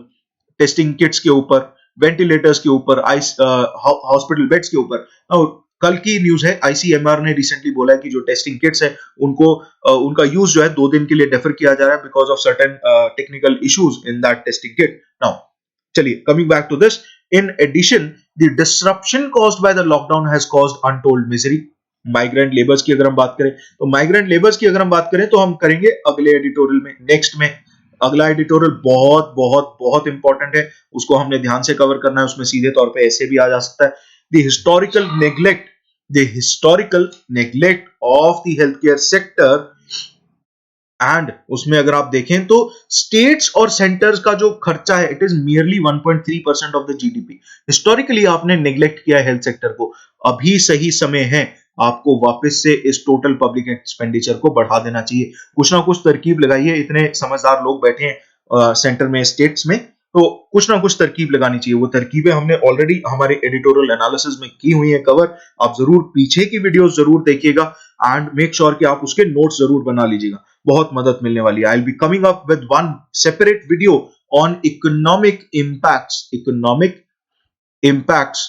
टेस्टिंग किट्स के ऊपर, वेंटिलेटर्स के ऊपर, हॉस्पिटल बेड्स के ऊपर। कल की न्यूज है, आईसीएमआर ने रिसेंटली बोला है कि जो टेस्टिंग किट्स है उनको उनका यूज जो है 2 दिन के लिए डेफर किया जा रहा है because of certain technical issues in that testing kit. Now चलिए, coming back to this, in addition the disruption caused by the lockdown has caused untold misery. Migrant labours की अगर हम बात करें, तो माइग्रेंट लेबर्स की अगर हम बात करें तो हम करेंगे अगले एडिटोरियल में, नेक्स्ट में। अगला एडिटोरियल बहुत बहुत बहुत इंपॉर्टेंट है, उसको हमने ध्यान से कवर करना है। उसमें सीधे तौर पे ऐसे भी आ जा सकता है, the historical neglect of the health care sector, and उसमें अगर आप देखें तो स्टेट्स और सेंटर्स का जो खर्चा है, it is merely 1.3% of the GDP. Historically आपने नेग्लेक्ट किया है हेल्थ सेक्टर को, अभी सही समय है आपको वापस से इस टोटल पब्लिक एक्सपेंडिचर को बढ़ा देना चाहिए। कुछ ना कुछ तरकीब लगाइए, इतने समझदार लोग बैठे हैं सेंटर में, स्टेट्स में, तो कुछ ना कुछ तरकीब लगानी चाहिए। वो तरकीबें हमने ऑलरेडी हमारे एडिटोरियल एनालिसिस में की हुई है कवर, आप जरूर पीछे की वीडियोस जरूर देखिएगा एंड मेक श्योर कि आप उसके नोट्स जरूर बना लीजिएगा, बहुत मदद मिलने वाली है। I will be coming up with one separate video on economic impacts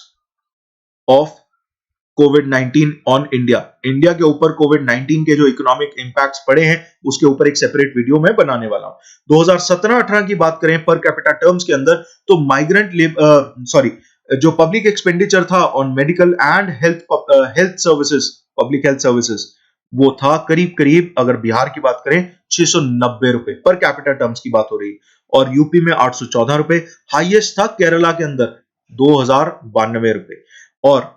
of covid on India. India के ऊपर कोविड-19 के जो इकोनॉमिक इंपैक्ट्स पड़े हैं, उसके ऊपर एक सेपरेट वीडियो मैं बनाने वाला हूं। 2017-18 की बात करें पर कैपिटा टर्म्स के अंदर, तो जो पब्लिक एक्सपेंडिचर था on medical and health services, public health services, वो था करीब करीब, अगर बिहार की बात करें, 690 रुपए पर कैपिटा टर्म्स की बात हो रही है, और यूपी में 814 रुपए। हाईएस्ट था केरला के अंदर 2092 रुपए। और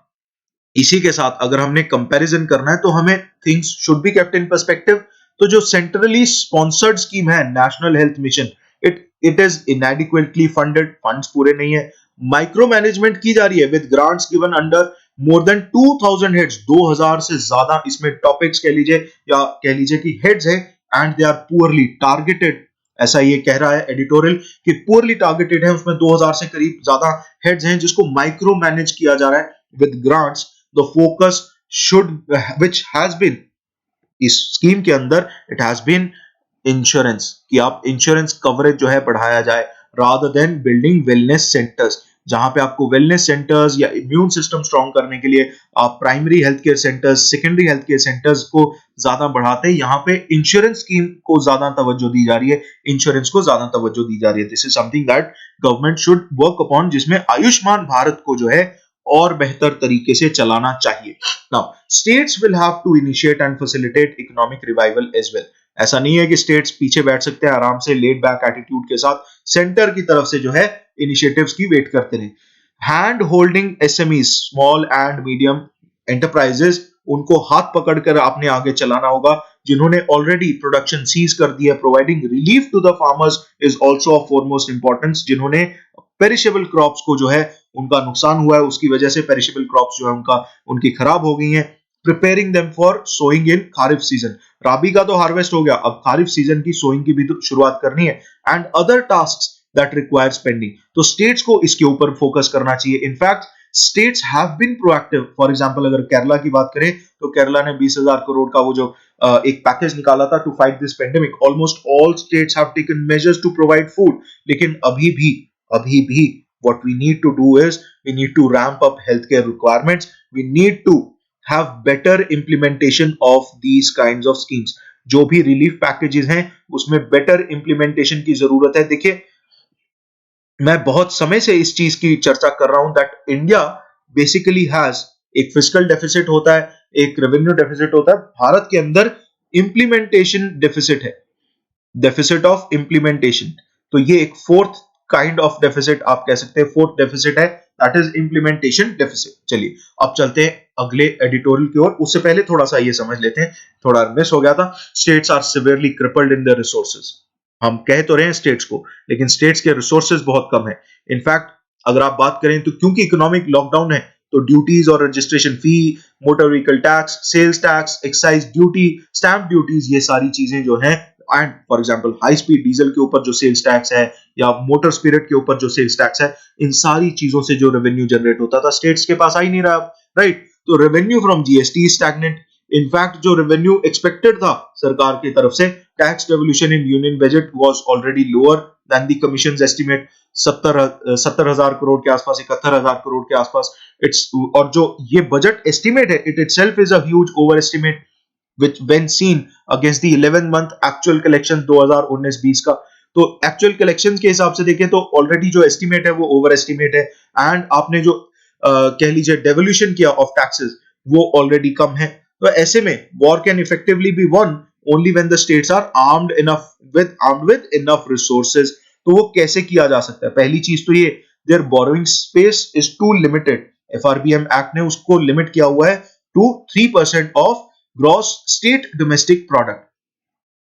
इसी के साथ अगर हमने कंपैरिजन करना है तो हमें things should be kept in perspective. तो जो सेंट्रली स्पॉन्सर्ड स्कीम है national health mission, it is inadequately funded, funds पूरे नहीं है, माइक्रो मैनेजमेंट की जा रही है with grants given under more than 2000 heads, 2000 से ज्यादा इसमें टॉपिक्स कह लीजिए या कह लीजिए कि हेड्स है, and they are poorly targeted. ऐसा ये कह रहा है एडिटोरियल कि पुअरली टारगेटेड है, उसमें 2000 से करीब ज्यादा हेड्स हैं जिसको माइक्रो मैनेज किया जा रहा है with grants. The focus should, which has been, इस स्कीम के अंदर इट हैज बीन इंश्योरेंस, कि आप इंश्योरेंस कवरेज जो है बढ़ाया जाए, rather than building wellness centres, जहां पे आपको वेलनेस सेंटर्स या इम्यून सिस्टम स्ट्रॉन्ग करने के लिए आप primary health care centres, secondary health care centres को ज्यादा बढ़ाते हैं, यहाँ पे इंश्योरेंस स्कीम को ज्यादा तवज्जो दी जा रही है, इंश्योरेंस को ज्यादा तवज्जो दी जा रही है। This is something that government should work upon, जिसमें आयुष्मान भारत को जो है और बेहतर तरीके से चलाना चाहिए। Now states will have to initiate and facilitate economic revival as well. ऐसा नहीं है कि स्टेट्स पीछे बैठ सकते हैं आराम से लेड बैक एटीट्यूड के साथ, सेंटर की तरफ से जो है इनिशिएटिव्स की वेट करते रहे। Hand holding SME, small and medium enterprises, उनको हाथ पकड़कर आपने आगे चलाना होगा, जिन्होंने ऑलरेडी प्रोडक्शन सीज कर दिया। Providing relief to the farmers is also of foremost importance, जिन्होंने पेरिशेबल क्रॉप्स को जो है उनका नुकसान हुआ है, उसकी वजह से पेरिशेबल क्रॉप्स जो है उनकी खराब हो गई हैं। Preparing them for sowing in kharif season, rabi का तो हार्वेस्ट हो गया, अब खारिफ सीजन की सोइंग की भी तो शुरुआत करनी है। And other tasks that require spending, तो स्टेट्स को इसके ऊपर फोकस करना चाहिए। In fact states have been proactive. For example अगर केरला की बात करें तो केरला ने 20,000 करोड़ का वो जो एक पैकेज निकाला था to fight this pandemic. Almost all states have taken measures to provide food, लेकिन अभी भी what we need to do is we need to ramp up healthcare requirements, we need to have better implementation of these kinds of schemes। जो भी relief packages हैं उसमें better implementation की जरूरत है। देखिए मैं बहुत समय से इस चीज की चर्चा कर रहा हूं दैट इंडिया बेसिकली हैज एक फिस्कल डेफिसिट होता है, एक रेवेन्यू डेफिसिट होता है, भारत के अंदर इंप्लीमेंटेशन डेफिसिट है, डेफिसिट ऑफ इंप्लीमेंटेशन। तो ये एक फोर्थ काइंड ऑफ डेफिसिट आप कह सकते हैं, फोर्थ डेफिसिट है, दैट इज इंप्लीमेंटेशन डेफिसिट। चलिए अब चलते हैं अगले एडिटोरियल की ओर। उससे पहले थोड़ा सा ये समझ लेते हैं, थोड़ा मिस हो गया था। States are severely crippled in the resources. हम कह तो रहे हैं स्टेट्स को, लेकिन स्टेट्स के रिसोर्सेज बहुत कम है। इनफैक्ट अगर आप बात करें तो क्योंकि इकोनॉमिक लॉकडाउन है, तो ड्यूटीज और registration fee, motor vehicle tax, sales tax, excise duty, stamp duties, ये सारी चीजें जो है, and for example high speed diesel के ऊपर जो सेल्स टैक्स है या मोटर स्पिरिट के ऊपर जो सेल्स टैक्स है, इन सारी चीजों से जो रेवेन्यू जनरेट होता था स्टेट्स के पास आ ही नहीं रहा, राइट। तो revenue from GST stagnant. In fact जो रेवेन्यू एक्सपेक्टेड था सरकार की तरफ से, tax devolution in union budget was already lower than the commissions estimate, 70,000 crore के आसपास, 71,000 करोड़ के आसपास। इट्स, और जो ये बजट एस्टीमेट है, it itself is a huge over estimate which when seen against the 11 month actual collection 2019-20 का। तो एक्चुअल कलेक्शन के हिसाब से देखें तो ऑलरेडी जो एस्टीमेट है वो ओवर एस्टीमेट है, एंड आपने जो कह लीजिए डेवल्यूशन किया ऑफ टैक्सेस वो ऑलरेडी कम है। तो ऐसे में war can effectively be won only when the states are armed with enough resources. तो वो कैसे किया जा सकता है? पहली चीज तो ये, their borrowing space is too limited. FRBM act ने उसको लिमिट किया हुआ है to 3% of gross state domestic product.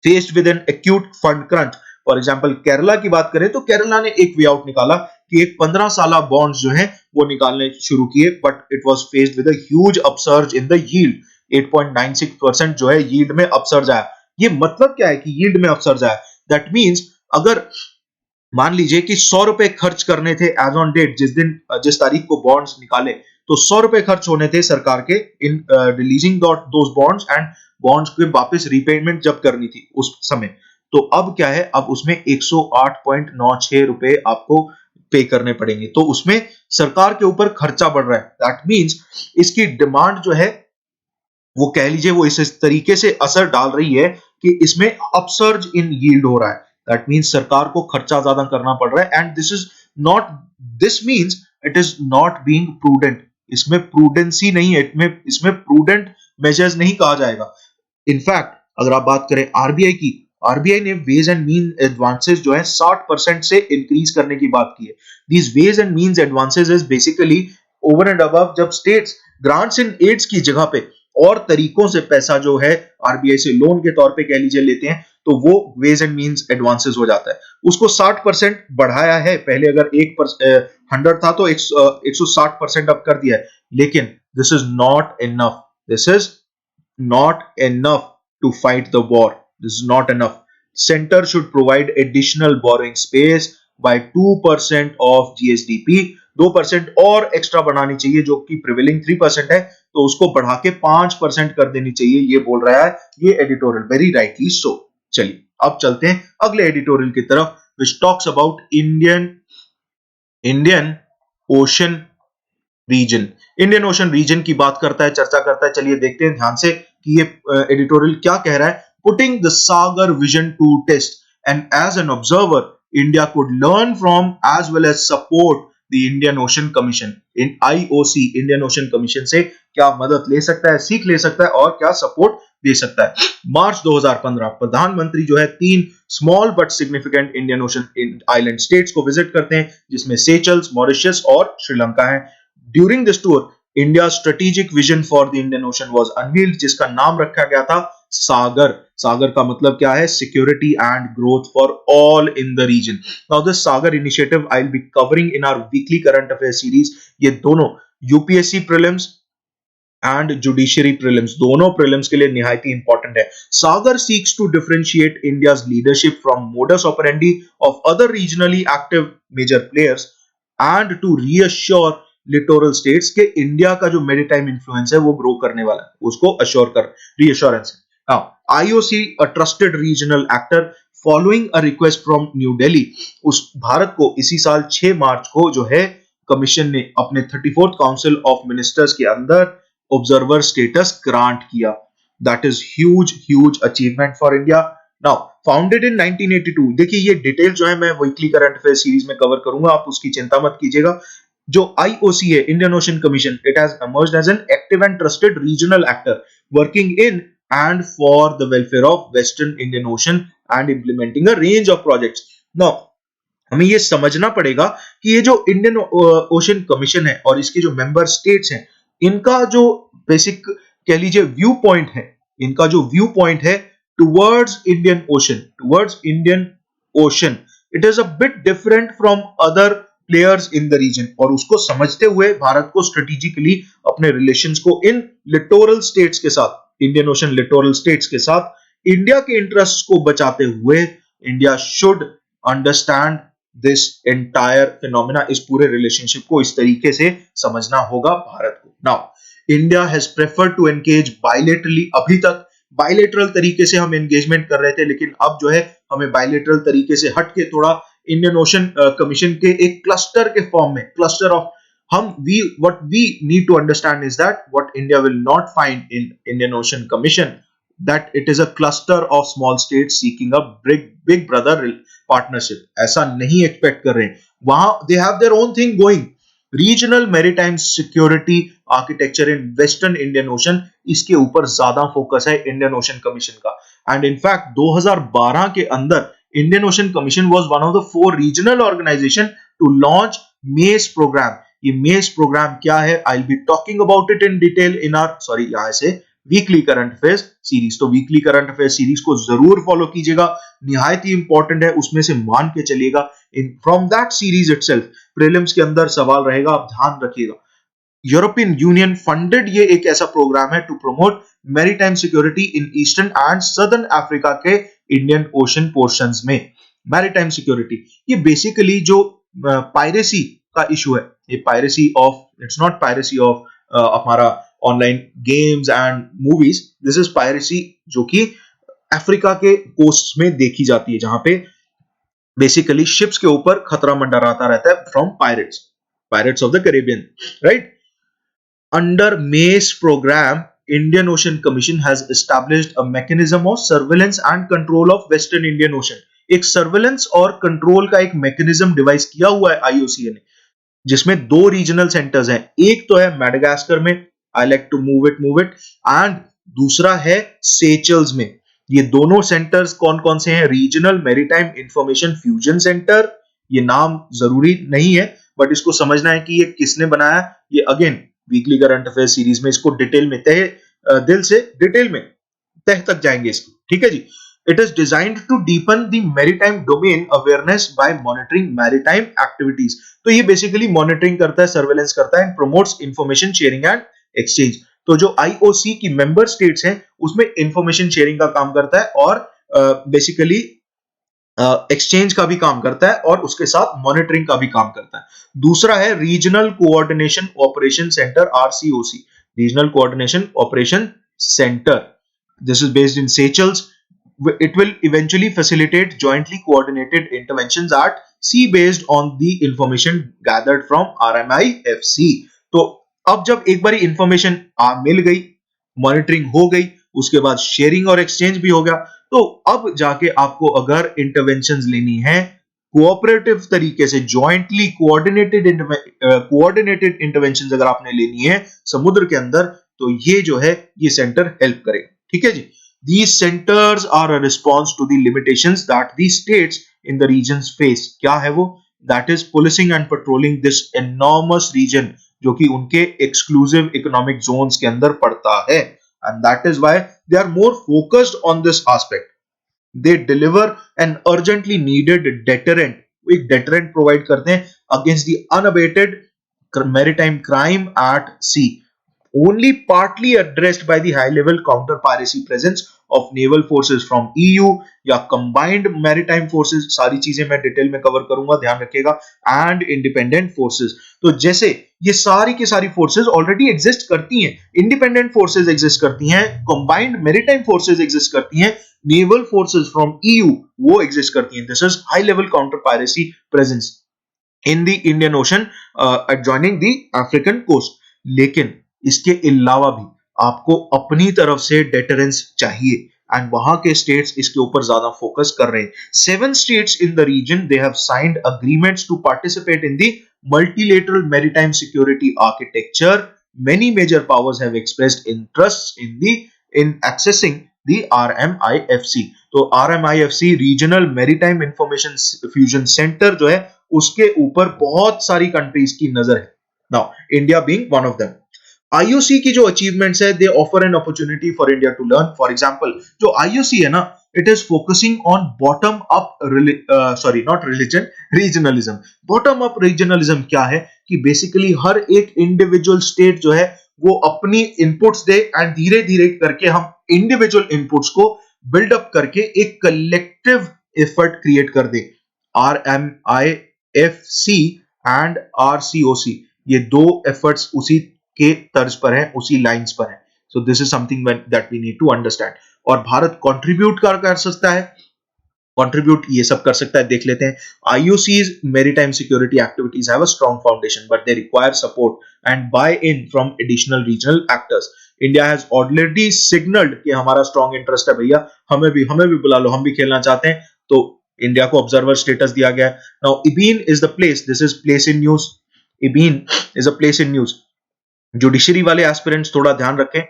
Faced with an acute fund crunch, for example Kerala की बात करें तो केरला ने एक वे आउट निकाला कि एक 15 साल बॉन्ड्स जो हैं वो निकालने शुरू किए, but it was faced with a huge upsurge in the yield. 8.96% जो है यील्ड में अपसर्ज आया। ये मतलब क्या है कि यील्ड में अपसर्ज आया? दैट मींस अगर मान लीजिए कि 100 रुपए खर्च करने थे एज ऑन डेट, जिस तारीख को बॉन्ड्स निकाले, तो 100 रुपए खर्च होने थे सरकार के इन releasing those bonds and bonds के वापस रीपेमेंट जब करनी थी उस समय। तो अब क्या है, अब उसमें 108.96 रुपए आपको पे करने पड़ेंगे। तो उसमें सरकार के ऊपर खर्चा बढ़ रहा है। दैट मींस इसकी डिमांड जो है वो कह लीजिए वो इस तरीके से असर डाल रही है कि इसमें अपसर्ज इन यील्ड हो रहा है। दैट मींस सरकार को खर्चा ज्यादा करना पड़ रहा है and not this means it is not being prudent. इसमें प्रूडेंसी नहीं है, इसमें प्रूडेंट मेजर्स नहीं कहा जाएगा। इनफैक्ट अगर आप बात करें आरबीआई की, आरबीआई ने वेज एंड मीन एडवांसेस जो है 60% से इंक्रीज करने की बात की है। These veg and means advances is basically over and above जब स्टेट्स ग्रांट्स एंड एड्स की जगह पे और तरीकों से पैसा जो है आरबीआई से लोन के तौर पे कह लीजिए लेते हैं, तो वो वेज एंड मीन्स एडवांसेस हो जाता है। उसको 60% बढ़ाया है। पहले अगर 100 था तो 160% अब कर दिया है। लेकिन this is not enough, this is not enough to fight the war. This is not enough. Center should provide additional borrowing space by 2% of GSDP. 2% और एक्स्ट्रा बढ़ानी चाहिए, जो कि प्रिवेलिंग 3% है, तो उसको बढ़ा के 5% कर देनी चाहिए, ये बोल रहा है ये एडिटोरियल। Very rightly so. चलिए अब चलते हैं अगले एडिटोरियल की तरफ, which talks about Indian ocean region. Indian ocean region की बात करता है, चर्चा करता है। चलिए देखते हैं ध्यान से कि ये एडिटोरियल क्या कह रहा है। Putting the Sagar vision to test and as an observer India could learn from as well as support the Indian ocean commission. In IOC, Indian ocean commission से क्या मदद ले सकता है, सीख ले सकता है और क्या सपोर्ट दे सकता है। मार्च 2015 प्रधानमंत्री जो है 3 small but significant Indian ocean island states को विजिट करते हैं, जिसमें सेचल्स, मॉरिशस और श्रीलंका है। During this tour, India's strategic vision for the Indian Ocean was unveiled, जिसका नाम रखा गया था सागर। सागर का मतलब क्या है? Security and growth for all in the region. Now this Sagar initiative I'll be covering in our weekly current affairs series. ये दोनों UPSC prelims and judiciary prelims, दोनों प्रीलिम्स के लिए निहायती इंपॉर्टेंट है। SAGAR seeks to differentiate India's leadership from modus operandi of other regionally active major players and to reassure littoral states के India का जो मेरीटाइम इन्फ्लुएंस है वो ग्रो करने वाला है, उसको अश्योर कर रीअश्योरेंस है। Now IOC a trusted regional actor following a request from new Delhi. उस भारत को इसी साल 6 मार्च को जो है कमीशन ने अपने 34th काउंसिल ऑफ मिनिस्टर्स के अंदर ऑब्जर्वर स्टेटस ग्रांट किया। That is huge achievement for India. Now founded in 1982, देखिए ये डिटेल जो है मैं वीकली करंट अफेयर सीरीज में कवर करूंगा, आप उसकी चिंता मत कीजिएगा। जो आईओसी है, Indian ocean commission, it has emerged as an active and trusted regional actor working in and for the welfare of western Indian Ocean and implementing a range of projects. Now हमें ये समझना पड़ेगा कि ये जो Indian ocean commission है और इसके जो मेंबर स्टेट्स हैं, इनका जो बेसिक कह लीजिए व्यू पॉइंट है, इनका जो व्यू पॉइंट है towards Indian Ocean, it is a bit different from other players in the region. और उसको समझते हुए भारत को स्ट्रेटेजिकली अपने रिलेशंस को इन लिटोरल स्टेट्स के साथ, इंडियन ओशन लिटोरल स्टेट्स के साथ, इंडिया के इंटरेस्ट को बचाते हुए India should understand this entire phenomena. इस पूरे रिलेशनशिप को इस तरीके से समझना होगा भारत को। Now India has preferred to engage bilaterally. अभी तक बायलैटरल तरीके से हम एंगेजमेंट कर रहे थे, लेकिन अब जो है हमें बायलैटरल तरीके से हट के थोड़ा इंडियन ओशन कमीशन के एक क्लस्टर के फॉर्म में, cluster of what we need to understand is that what India will not find in Indian Ocean Commission, that it is a cluster of small states seeking a big brother partnership. ऐसा नहीं expect कर रहे हैं। वहां they have their own thing going, regional maritime security architecture in western Indian ocean, इसके ऊपर ज्यादा focus है इंडियन ओशन कमीशन का। एंड इनफैक्ट 2012 के अंदर Indian ocean commission was one of the 4 regional organisation to launch MASE programme. ये MASE programme क्या है, I will be talking about it in detail in our यहां से weekly current affairs series. तो weekly current affair series को जरूर follow कीजिएगा, निहायत ही इंपॉर्टेंट है, उसमें से मान के चलिएगा। In from that series itself prelims के अंदर सवाल रहेगा, आप ध्यान रखिएगा। यूरोपियन यूनियन फंडेड ये एक ऐसा प्रोग्राम है to promote maritime security in eastern and southern Africa के इंडियन ओशन पोर्शंस में। मैरीटाइम सिक्योरिटी ये बेसिकली जो पायरेसी का इशू है, ये piracy of, it's not piracy of हमारा online games and movies, this is piracy जो कि अफ्रीका के कोस्ट में देखी जाती है, जहां पे बेसिकली शिप्स के ऊपर खतरा मंडराता रहता है from pirates of the Caribbean, right. Under MACE program, Indian Ocean Commission has established a mechanism of surveillance and control of Western Indian Ocean. एक सर्वेलेंस और कंट्रोल का एक मैकेनिज्म डिवाइस किया हुआ है आईओसीए ने, जिसमें 2 रीजनल सेंटर्स हैं। एक तो है मेडागास्कर में, I like to move it, and दूसरा है सेचल्स में। ये दोनों सेंटर्स कौन कौन से हैं? Regional maritime information fusion centre, ये नाम जरूरी नहीं है बट इसको समझना है कि ये किसने बनाया। ये again weekly current affair series में इसको डिटेल में दिल से डिटेल में तह तक जाएंगे इसको, ठीक है जी। It is designed to deepen the maritime domain awareness by monitoring maritime activities. तो ये बेसिकली मॉनिटरिंग करता है, सर्वेलेंस करता है एंड promotes information sharing and exchange. तो जो आईओसी की मेंबर स्टेट्स हैं उसमें इंफॉर्मेशन शेयरिंग का काम करता है और बेसिकली एक्सचेंज का भी काम करता है और उसके साथ मॉनिटरिंग का भी काम करता है। दूसरा है regional coordination operation centre, RCOC, regional coordination operation centre. This is based in Seychelles. It will eventually facilitate jointly coordinated interventions at sea based on the information gathered from RMIFC. तो अब जब एक बार इंफॉर्मेशन मिल गई, monitoring हो गई, उसके बाद sharing और एक्सचेंज भी हो गया, तो अब जाके आपको अगर इंटरवेंशंस लेनी है कोऑपरेटिव तरीके से, जॉइंटली कोऑर्डिनेटेड इंटरवेंशंस अगर आपने लेनी है समुद्र के अंदर, तो ये जो है ये सेंटर हेल्प करेगा, ठीक है जी। These centers are a response to the limitations that the states in the regions face. क्या है वो? That is policing and patrolling this enormous region जो कि उनके exclusive economic zones के अंदर पड़ता है, and that is why they are more focused on this aspect. They deliver an urgently needed deterrent. एक deterrent provide करते हैं against the unabated maritime crime at sea. Only partly addressed by the high-level counter-piracy presence of naval forces from EU या combined maritime forces, सारी चीजें मैं detail में cover करूंगा, ध्यान रखिएगा, and independent forces। तो जैसे ये सारी की सारी फोर्सेस ऑलरेडी एग्जिस्ट करती हैं, इंडिपेंडेंट फोर्सेस एग्जिस्ट करती हैं, कंबाइंड मैरीटाइम फोर्सेस एग्जिस्ट करती हैं, नेवल फोर्सेस फ्रॉम EU वो एग्जिस्ट करती हैं। This is high level counter piracy presence in the Indian ocean adjoining the African coast. लेकिन इसके अलावा भी आपको अपनी तरफ से डेटरेंस चाहिए एंड वहां के स्टेट्स इसके ऊपर ज्यादा फोकस कर रहे हैं। 7 states in the region they have signed agreements to participate in the multilateral maritime security architecture. Many major powers have expressed interest in accessing the RMIFC. तो RMIFC regional maritime information fusion centre जो है उसके ऊपर बहुत सारी countries की नजर है। Now India being one of them. IOC की जो अचीवमेंट्स है they offer an opportunity for India to learn. For example जो आईओसी है ना, it is focusing on bottom up regionalism. Bottom up regionalism क्या है कि बेसिकली हर एक इंडिविजुअल स्टेट जो है वो अपनी इनपुट्स दे एंड धीरे धीरे करके हम इंडिविजुअल इनपुट्स को बिल्डअप करके एक कलेक्टिव एफर्ट क्रिएट कर दे। RMIFC एंड RCOC ये 2 एफर्ट्स उसी के तर्ज पर है, उसी लाइंस पर है। So this is something that we need to understand. और भारत कंट्रीब्यूट कर सकता है, कंट्रीब्यूट ये सब कर सकता है, देख लेते हैं। IOC's maritime security activities have a strong foundation but they require support and buy-in from additional regional actors. India has already signaled कि हमारा strong interest है भैया, हमें भी बुला लो, हम भी खेलना चाहते हैं। तो इंडिया को ऑब्जर्वर स्टेटस दिया गया है। Now IBEN is the place, this is place in news, Ebene is a place in news. Judiciary वाले एस्पिरेंट्स थोड़ा ध्यान रखें,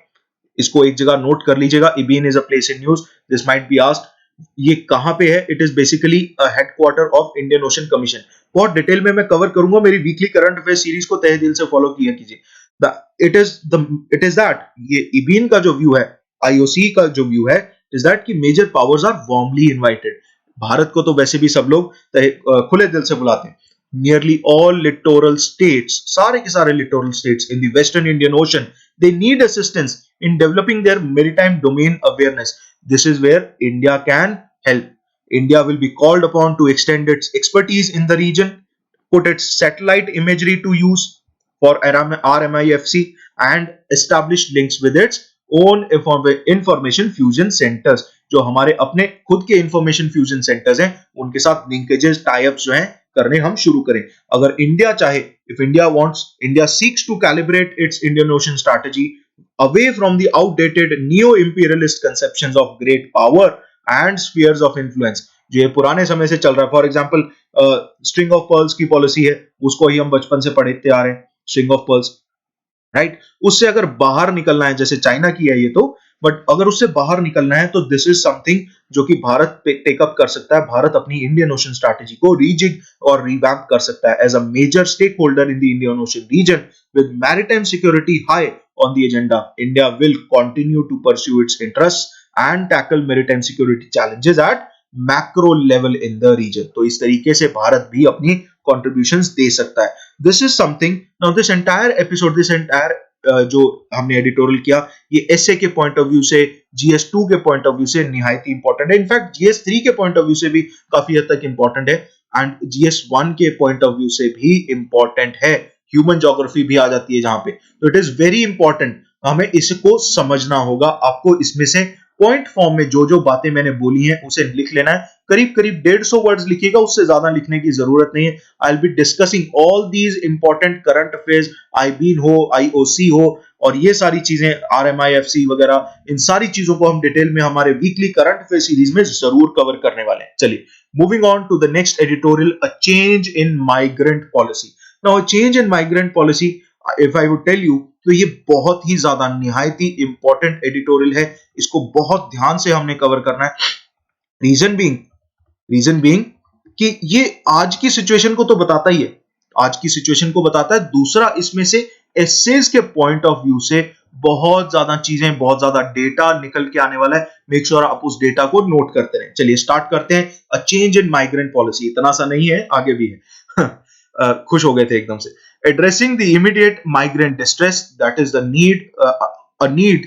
इसको एक जगह नोट कर लीजिएगा। Ebene is a place in news, this might be asked. ये कहां पे है? It is basically a headquarter of Indian ocean commission. बहुत डिटेल में मैं कवर करूंगा, मेरी वीकली करंट अफेयर सीरीज को तहे दिल से फॉलो किया कीजिए। इट इज दैट ये इबीन का जो व्यू है, आईओसी का जो व्यू है, इज दैट कि major powers are warmly invited. Bharat को तो वैसे भी सब लोग खुले दिल से बुलाते हैं। नियरली ऑल लिटोरल स्टेट्स, सारे के सारे littoral states in the western Indian ocean, they need assistance in developing their maritime domain awareness. This is where India can help. India will be called upon to extend its expertise in the region, put its satellite imagery to use for RMIFC, and establish links with its own information fusion centers. जो हमारे अपने खुद के information fusion centres हैं, उनके साथ linkages, types जो हैं करने हम शुरू करें। अगर इंडिया चाहे, if India seeks to calibrate its Indian Ocean strategy away from the outdated neo-imperialist conceptions of great power and spheres of influence, जो ये पुराने समय से चल रहा है। For example string of pearls की पॉलिसी है, उसको ही हम बचपन से पढ़ते आ रहे हैं, स्ट्रिंग ऑफ पर्ल्स, राइट। उससे अगर बाहर निकलना है, जैसे चाइना की है ये तो, बट अगर उससे बाहर निकलना है तो दिस इज समथिंग जो कि भारत टेकअप कर सकता है। भारत अपनी इंडियन ओशन स्ट्रैटेजी को रीजिग और रिवैम्प कर सकता है as a major stake holder in the Indian ocean region with maritime security high on the agenda. India will continue to pursue its interest and tackle maritime security challenges at macro level in the region. तो इस तरीके से भारत भी अपनी contributions दे सकता है। This is something, now this entire episode, this entire जो हमने एडिटोरियल किया, ये एसए के पॉइंट ऑफ व्यू से, GS2 के पॉइंट ऑफ व्यू से निहायत इंपॉर्टेंट है। इनफैक्ट GS3 के पॉइंट ऑफ व्यू से भी काफी हद तक इंपॉर्टेंट है, एंड GS1 के पॉइंट ऑफ व्यू से भी इंपॉर्टेंट है। ह्यूमन ज्योग्राफी भी आ जाती है जहां पे, तो इट इज वेरी इंपॉर्टेंट, हमें इसको समझना होगा। आपको इसमें से पॉइंट फॉर्म में जो जो बातें मैंने बोली हैं उसे लिख लेना है। करीब करीब 150 वर्ड्स लिखिएगा, उससे ज्यादा लिखने की जरूरत नहीं है। I will be discussing all these important current affairs, Ebene हो, आईओसी हो, और ये सारी चीजें, RMIFC वगैरह, इन सारी चीजों को हम डिटेल में हमारे वीकली करंट अफेयर सीरीज में जरूर कवर करने वाले हैं। चलिए, moving on to the next editorial, a change in migrant policy. Now, a change in migrant policy, if I would tell you, तो ये बहुत ही ज्यादा निहायत ही इंपॉर्टेंट एडिटोरियल है। इसको बहुत ध्यान से हमने कवर करना है। रीजन बीइंग कि ये आज की सिचुएशन को तो बताता ही है, आज की सिचुएशन को बताता है। दूसरा, इसमें से एसेज के पॉइंट ऑफ व्यू से बहुत ज्यादा चीजें, बहुत ज्यादा डेटा निकल के आने वाला है। मेक श्योर आप उस डेटा को नोट करते रहें। चलिए स्टार्ट करते हैं। अ चेंज इन माइग्रेंट पॉलिसी, इतना सा नहीं है, आगे भी है। खुश हो गए थे एकदम से। Addressing the immediate migrant distress, that is the need, a need,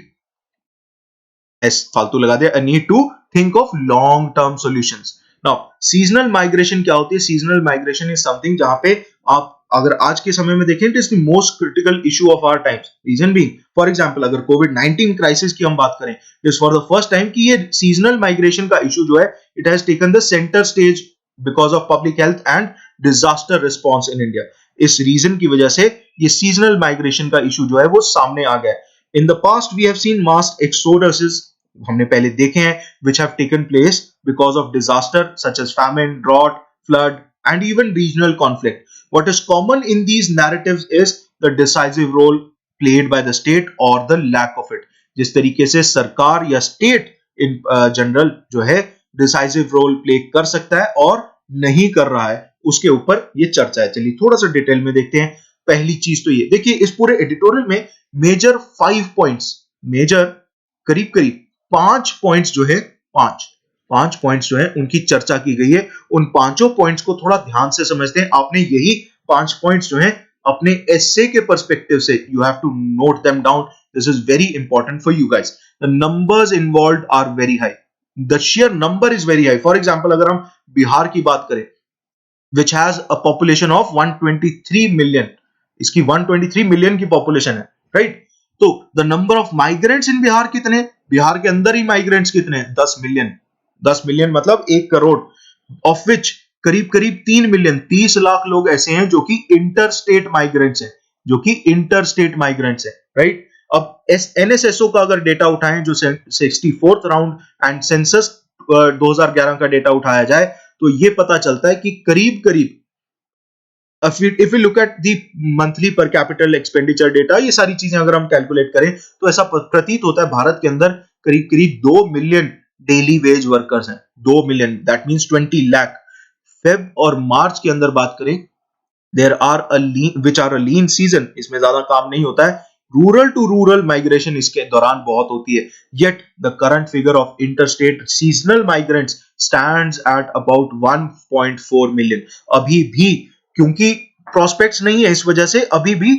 फालतू लगा दिया, a need to think of long term solutions. Now, seasonal migration क्या होती है? Seasonal migration is something जहां पे आप अगर आज के समय में देखें, it is the most critical issue of our times. Reason being, for example, अगर COVID-19 क्राइसिस की हम बात करें, it is for the first time कि ये seasonal migration का issue जो है, it has taken the center stage because of public health and disaster response in India. इस रीजन की वजह से ये seasonal migration का issue जो है वो सामने आ गया है। In the past, we have seen mass exoduses, हमने पहले देखे हैं, which have taken place because of disaster such as famine, drought, flood, and even regional conflict. What is common in these narratives is the decisive role played by the state or the lack of it. जिस तरीके से सरकार या state in general जो है decisive role play कर सकता है और नहीं कर रहा है, उसके ऊपर ये चर्चा है। चलिए थोड़ा सा डिटेल में देखते हैं। पहली चीज तो ये देखिए, इस पूरे एडिटोरियल में मेजर 5 पॉइंट्स, मेजर करीब करीब 5 पॉइंट्स जो है, पांच पॉइंट्स जो है उनकी चर्चा की गई है। उन पांचों पॉइंट्स को थोड़ा ध्यान से समझते हैं। आपने यही 5 पॉइंट्स जो है अपने एसे के पर्सपेक्टिव से, you have to note them down. This is very important for you guys. The numbers involved are very high, the share number is very high. For example, अगर हम बिहार की बात करें, which has a population of 123 million, इसकी 123 million की population है, right. तो the number of migrants इन बिहार कितने? बिहार के अंदर ही माइग्रेंट्स कितने? 10 मिलियन। 10 मिलियन मतलब 1 करोड़, ऑफ विच करीब करीब 3 मिलियन, 30 लाख लोग ऐसे हैं जो कि इंटर स्टेट माइग्रेंट्स हैं, जो कि इंटर स्टेट माइग्रेंट्स हैं, राइट। अब NSSO का अगर डेटा उठाएं, जो 64th राउंड एंड सेंसस 2011 का डेटा उठाया जाए, तो ये पता चलता है कि करीब करीब if we look at the monthly per capital expenditure data, ये सारी चीजें अगर हम कैलकुलेट करें तो ऐसा प्रतीत होता है भारत के अंदर करीब करीब 2 मिलियन डेली वेज वर्कर्स हैं। 2 million, that means 20 lakh. Feb और मार्च के अंदर बात करें, there are which are a lean season, इसमें ज्यादा काम नहीं होता है। रूरल टू रूरल माइग्रेशन इसके दौरान बहुत होती है। Yet the current figure of interstate seasonal migrants stands at about 1.4 million. अभी भी, क्योंकि प्रोस्पेक्ट्स नहीं है, इस वजह से अभी भी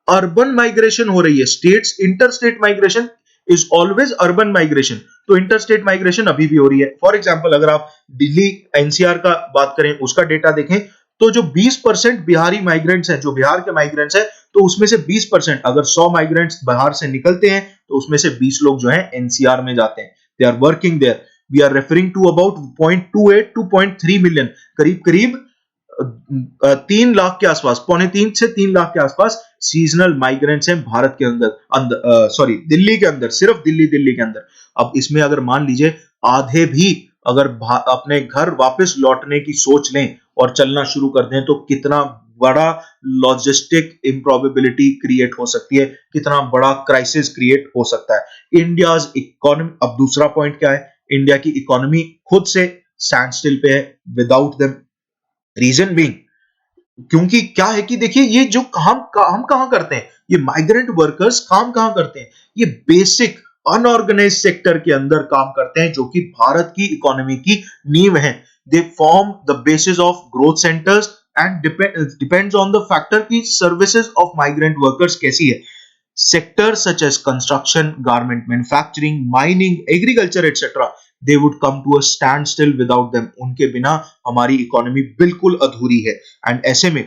अर्बन माइग्रेशन हो रही है। States interstate migration is always urban migration, तो इंटरस्टेट माइग्रेशन अभी भी हो रही है। फॉर एग्जांपल अगर आप दिल्ली एनसीआर का बात करें, उसका डेटा देखें, तो जो 20% बिहारी माइग्रेंट्स हैं, जो बिहार के माइग्रेंट्स हैं, तो उसमें से 20%, अगर 100 माइग्रेंट्स बिहार से निकलते हैं तो उसमें से 20 लोग जो हैं एनसीआर में जाते हैं। They are working there. We are referring to about 0.28 to 0.3 million, करीब करीब 3 लाख के आसपास, 2.25 से 3 लाख के आसपास सीजनल माइग्रेंट्स हैं भारत के अंदर, सॉरी दिल्ली के अंदर, सिर्फ दिल्ली के अंदर। अब इसमें अगर मान लीजिए आधे भी अगर अपने घर वापस लौटने की सोच लें और चलना शुरू कर दें, तो कितना बड़ा लॉजिस्टिक इम्प्रोबेबिलिटी क्रिएट हो सकती है, कितना बड़ा क्राइसिस क्रिएट हो सकता है। इंडियाज इकोनॉमी, अब दूसरा पॉइंट क्या है, इंडिया की इकोनॉमी खुद से स्टैंड स्टिल पे है विदाउट देम। रीजन बीइंग, क्योंकि क्या है कि देखिए ये जो काम हम कहां करते हैं, ये माइग्रेंट वर्कर्स काम कहां करते हैं, ये बेसिक अनऑर्गेनाइज सेक्टर के अंदर काम करते हैं, जो कि भारत की इकोनॉमी की नींव है। They form the basis of growth centres and depends on the factor की सर्विसेज ऑफ माइग्रेंट वर्कर्स कैसी है। Sectors such as construction, garment manufacturing, mining, agriculture, etc. they would come to a standstill without them. उनके बिना हमारी economy बिल्कुल अधूरी है। And ऐसे में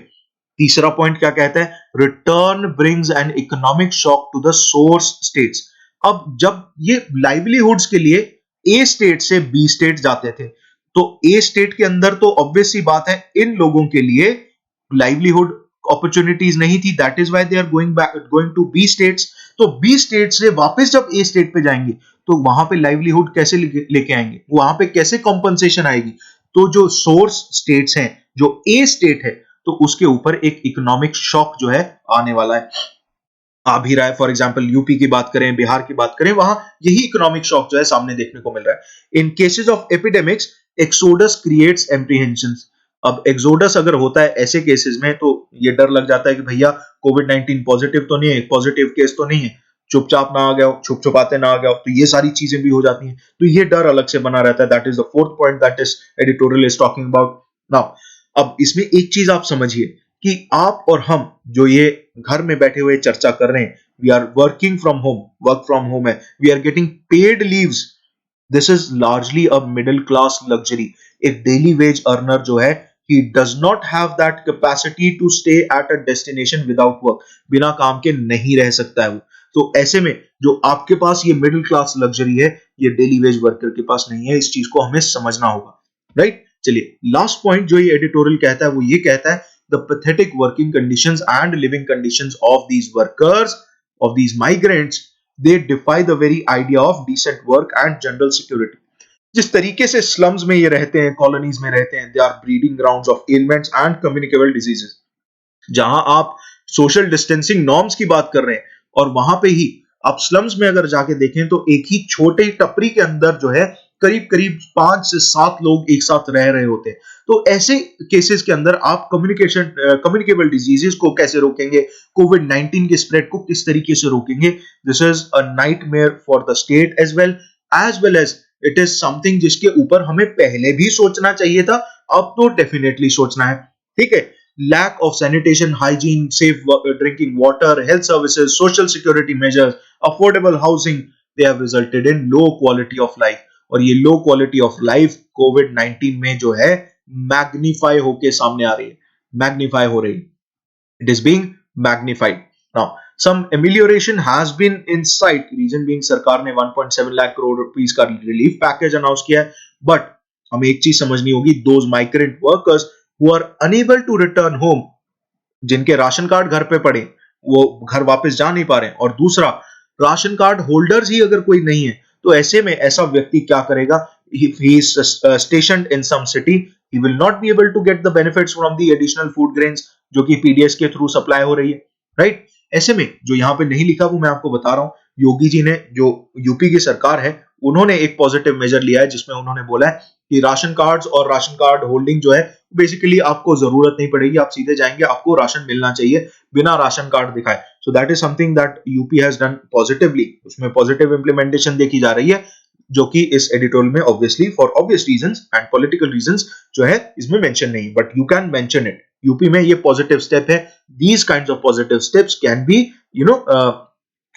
तीसरा पॉइंट क्या कहता है, return brings an economic shock to the source states. अब जब ये लाइवलीहुड्स के लिए ए स्टेट से बी स्टेट जाते थे, तो ए स्टेट के अंदर तो ऑब्वियस सी बात है इन लोगों के लिए लाइवलीहुड अपॉर्चुनिटीज नहीं थी, that is why they are going to be states. तो बी स्टेट से वापस जब ए स्टेट पे जाएंगे, तो वहां पे लाइवलीहुड कैसे लेके आएंगे, वहां पे कैसे कॉम्पनसेशन आएगी। तो जो सोर्स स्टेट्स हैं, जो ए स्टेट है, तो उसके ऊपर एक इकोनॉमिक शॉक जो है आने वाला है, आ भी रहा है। फॉर एग्जांपल यूपी की बात करें, बिहार की बात करें, वहां यही इकोनॉमिक शॉक जो है सामने देखने को मिल रहा है। In cases of epidemics, exodus creates apprehensions. अब एक्सोडस अगर होता है ऐसे केसेस में, तो ये डर लग जाता है कि भैया कोविड-19 पॉजिटिव तो नहीं है, पॉजिटिव केस तो नहीं है, चुपचाप ना आ गया हो, छुप छुपाते ना आ गया हो, तो ये सारी चीजें भी हो जाती हैं। तो ये डर अलग से बना रहता है। That is the fourth point that is editorial is talking about now. अब इसमें एक चीज आप समझिए कि आप और हम जो ये घर में बैठे हुए चर्चा कर रहे हैं, we are working from home, work from home है, we are getting paid leaves. This is largely a middle class luxury. एक डेली वेज अर्नर जो है, he does not have that capacity to stay at a destination without work, बिना काम के नहीं रह सकता है वो। तो ऐसे में जो आपके पास ये मिडिल क्लास लग्जरी है, ये डेली वेज वर्कर के पास नहीं है। इस चीज को हमें समझना होगा, राइट। चलिए लास्ट पॉइंट जो ये एडिटोरियल कहता है, वो ये कहता है, the pathetic working conditions and living conditions of these workers, of these migrants, they defy the very idea of decent work and general security. जिस तरीके से स्लम्स में ये रहते हैं, कॉलोनीज में रहते हैं, they are breeding grounds of elements and communicable diseases. जहां आप सोशल डिस्टेंसिंग नॉर्म्स की बात कर रहे हैं, और वहां पे ही आप स्लम्स में अगर जाके देखें, तो एक ही छोटे टपरी के अंदर जो है करीब करीब 5 से 7 लोग एक साथ रह रहे होते हैं। तो ऐसे केसेस के अंदर आप कम्युनिकेबल डिजीजेस को कैसे रोकेंगे, कोविड-19 के स्प्रेड को किस तरीके से रोकेंगे। This is a nightmare for the state as well as it is something जिसके ऊपर हमें पहले भी सोचना चाहिए था, अब तो डेफिनेटली सोचना है, ठीक है। Lack of sanitation, hygiene, safe drinking water, health services, social security measures, affordable housing, they have resulted in low quality of life. और ये लो क्वालिटी ऑफ लाइफ कोविड-19 में जो है मैग्नीफाई होके सामने आ रही है, मैग्नीफाई हो रही है, it is being magnified. Now some amelioration has been in sight, reason being सरकार ने 1.7 लाख करोड़ रुपीस का रिलीफ पैकेज अनाउंस किया है। बट हमें एक चीज समझनी होगी, those migrant workers who are unable to return home, जिनके राशन कार्ड घर पे पड़े, वो घर वापस जा नहीं पा रहे हैं, और दूसरा राशन कार्ड होल्डर्स ही अगर कोई नहीं है, तो ऐसे में ऐसा व्यक्ति क्या करेगा, he is stationed in some city, he will not be able to get the benefits from the additional food grains जो कि पीडीएस के थ्रू सप्लाई हो रही है, राइट। ऐसे में जो यहाँ पे नहीं लिखा वो मैं आपको बता रहा हूँ, योगी जी ने, जो यूपी की सरकार है, उन्होंने एक पॉजिटिव मेजर लिया है जिसमें उन्होंने बोला है कि राशन कार्ड्स और राशन कार्ड होल्डिंग जो है बेसिकली आपको जरूरत नहीं पड़ेगी, आप सीधे जाएंगे, आपको राशन मिलना चाहिए बिना राशन कार्ड दिखाए। So that is something that UP has done positively, उसमें पॉजिटिव इंप्लीमेंटेशन देखी जा रही है, जो कि इस एडिटोरियल में obviously for obvious reasons and political reasons जो है इसमें मेंशन नहीं, but you can mention it. UP में ये पॉजिटिव स्टेप है, these kinds of positive steps can be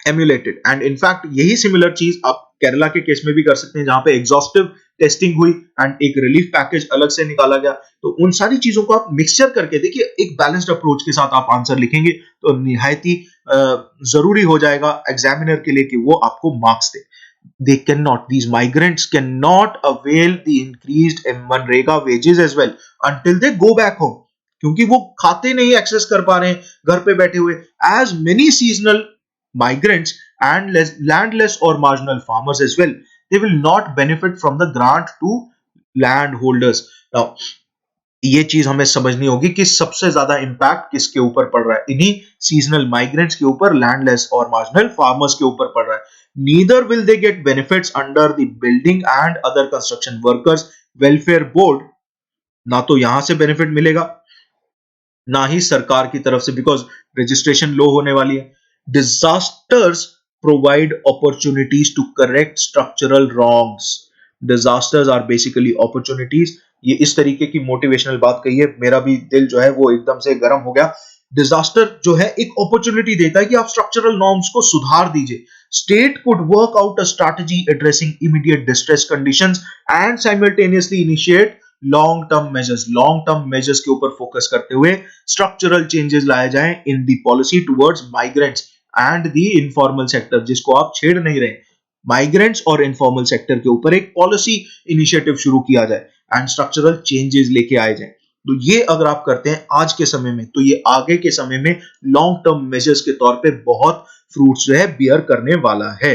emulated, and in fact यही सिमिलर चीज आप केरला के केस में भी कर सकते हैं, जहां पे एग्जॉस्टिव टेस्टिंग हुई एंड एक रिलीफ पैकेज अलग से निकाला गया। तो उन सारी चीजों को आप मिक्सचर करके देखिए, एक बैलेंस्ड अप्रोच के साथ आप आंसर लिखेंगे तो निहायती जरूरी हो जाएगा एग्जामिनर के लिए कि वो आपको marks they. These migrants cannot avail the increased MNREGA wages as well until they go back home, क्योंकि वो खाते नहीं एक्सेस कर पा रहे हैं घर पे बैठे हुए। As many seasonal migrants and landless or marginal farmers as well, they will not benefit from the grant to landholders. Now, ये चीज हमें समझनी होगी कि सबसे ज्यादा इंपैक्ट किसके ऊपर पड़ रहा है, इन्हीं सीजनल माइग्रेंट्स के ऊपर, लैंडलेस और मार्जिनल फार्मर्स के ऊपर पड़ रहा है। Neither will they get benefits under the building and other construction workers welfare board, ना तो यहां से बेनिफिट मिलेगा ना ही सरकार की तरफ से, बिकॉज रजिस्ट्रेशन लो होने वाली है। Disasters provide opportunities to correct structural wrongs. Disasters are basically opportunities. ये इस तरीके की मोटिवेशनल बात कही है, मेरा भी दिल जो है वो एकदम से गर्म हो गया। डिजास्टर जो है एक अपॉर्चुनिटी देता है कि आप स्ट्रक्चरल नॉर्म्स को सुधार दीजिए। State could work out a strategy addressing immediate distress conditions and simultaneously initiate long term measures के ऊपर फोकस करते हुए स्ट्रक्चरल चेंजेस लाए जाएं in the policy towards migrants and the informal sector, जिसको आप छेड़ नहीं रहे। माइग्रेंट्स और इनफॉर्मल सेक्टर के ऊपर एक पॉलिसी इनिशिएटिव शुरू किया जाए एंड स्ट्रक्चरल चेंजेस लेके आए जाए। तो ये अगर आप करते हैं आज के समय में, तो ये आगे के समय में लॉन्ग टर्म मेजर्स के तौर पे बहुत फ्रूट्स जो है बियर करने वाला है।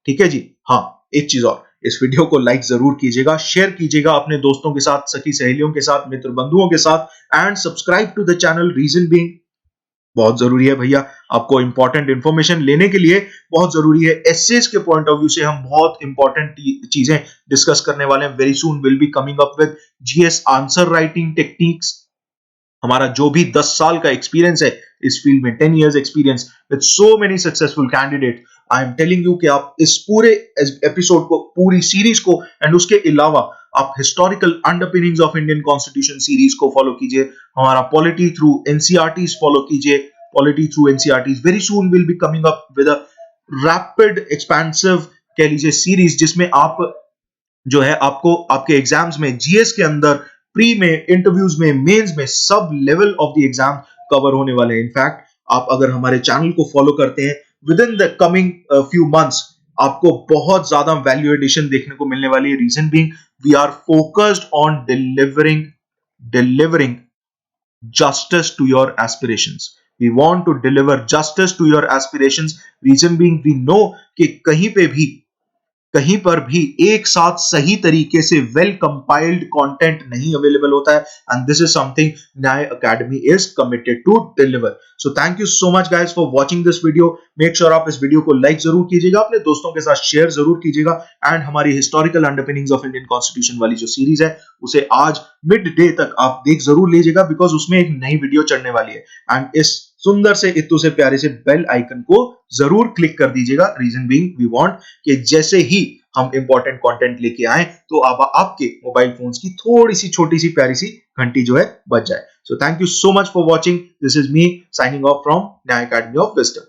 ठीक है जी। हाँ, एक चीज और, इस वीडियो को लाइक जरूर कीजिएगा, शेयर कीजिएगा अपने दोस्तों के साथ, सखी सहेलियों के साथ, मित्र बंधुओं के साथ, and subscribe to the channel. Reason being बहुत जरूरी है भैया, आपको इंपॉर्टेंट इंफॉर्मेशन लेने के लिए बहुत जरूरी है। एसेज के पॉइंट ऑफ व्यू से हम बहुत इंपॉर्टेंट चीजें डिस्कस करने वाले हैं। Very soon will be coming up with GS answer writing techniques. हमारा जो भी 10 साल का एक्सपीरियंस है इस फील्ड में, 10 years experience with so many successful candidate, I am telling you कि आप इस पूरे एपिसोड को, पूरी सीरीज को, एंड उसके अलावा आप historical underpinnings of Indian constitution series को फॉलो कीजिए, हमारा पॉलिटी थ्रू एनसीईआरटीज फॉलो कीजिए, polity through NCERTs. Very soon will be coming up with a rapid expensive कह लीजिए सीरीज, जिसमें आप जो है आपको आपके एग्जाम्स में, जीएस के अंदर, प्री में, इंटरव्यूज में, मेंस में, sub level of the exam cover होने वाले हैं। इनफैक्ट आप अगर हमारे चैनल को फॉलो करते हैं, with in the coming few months आपको बहुत ज्यादा वैल्यू एडिशन देखने को मिलने वाली है। Reason being we are focused on delivering justice to your aspirations. We want to deliver justice to your aspirations. Reason being we know कि कहीं पर भी एक साथ सही तरीके से वेल कंपाइल्ड कंटेंट नहीं अवेलेबल होता है, and this is something Nyay academy is committed to deliver. So thank you so much guys for watching this video. Make sure आप इस वीडियो को लाइक जरूर कीजिएगा, अपने दोस्तों के साथ शेयर जरूर कीजिएगा, एंड हमारी historical underpinnings of Indian constitution वाली जो सीरीज है उसे आज मिड डे तक आप देख जरूर लीजिएगा, बिकॉज उसमें एक नई वीडियो चढ़ने वाली है। एंड इस सुंदर से, इत्तू से प्यारे से बेल आइकन को जरूर क्लिक कर दीजिएगा। रीजन बीइंग वी वांट कि जैसे ही हम इंपॉर्टेंट कंटेंट लेके आए तो अब आपके मोबाइल फोन्स की थोड़ी सी छोटी सी प्यारी सी घंटी जो है बज जाए। सो thank you so much for watching. This is me signing off from न्याय अकेडमी ऑफ विजडम।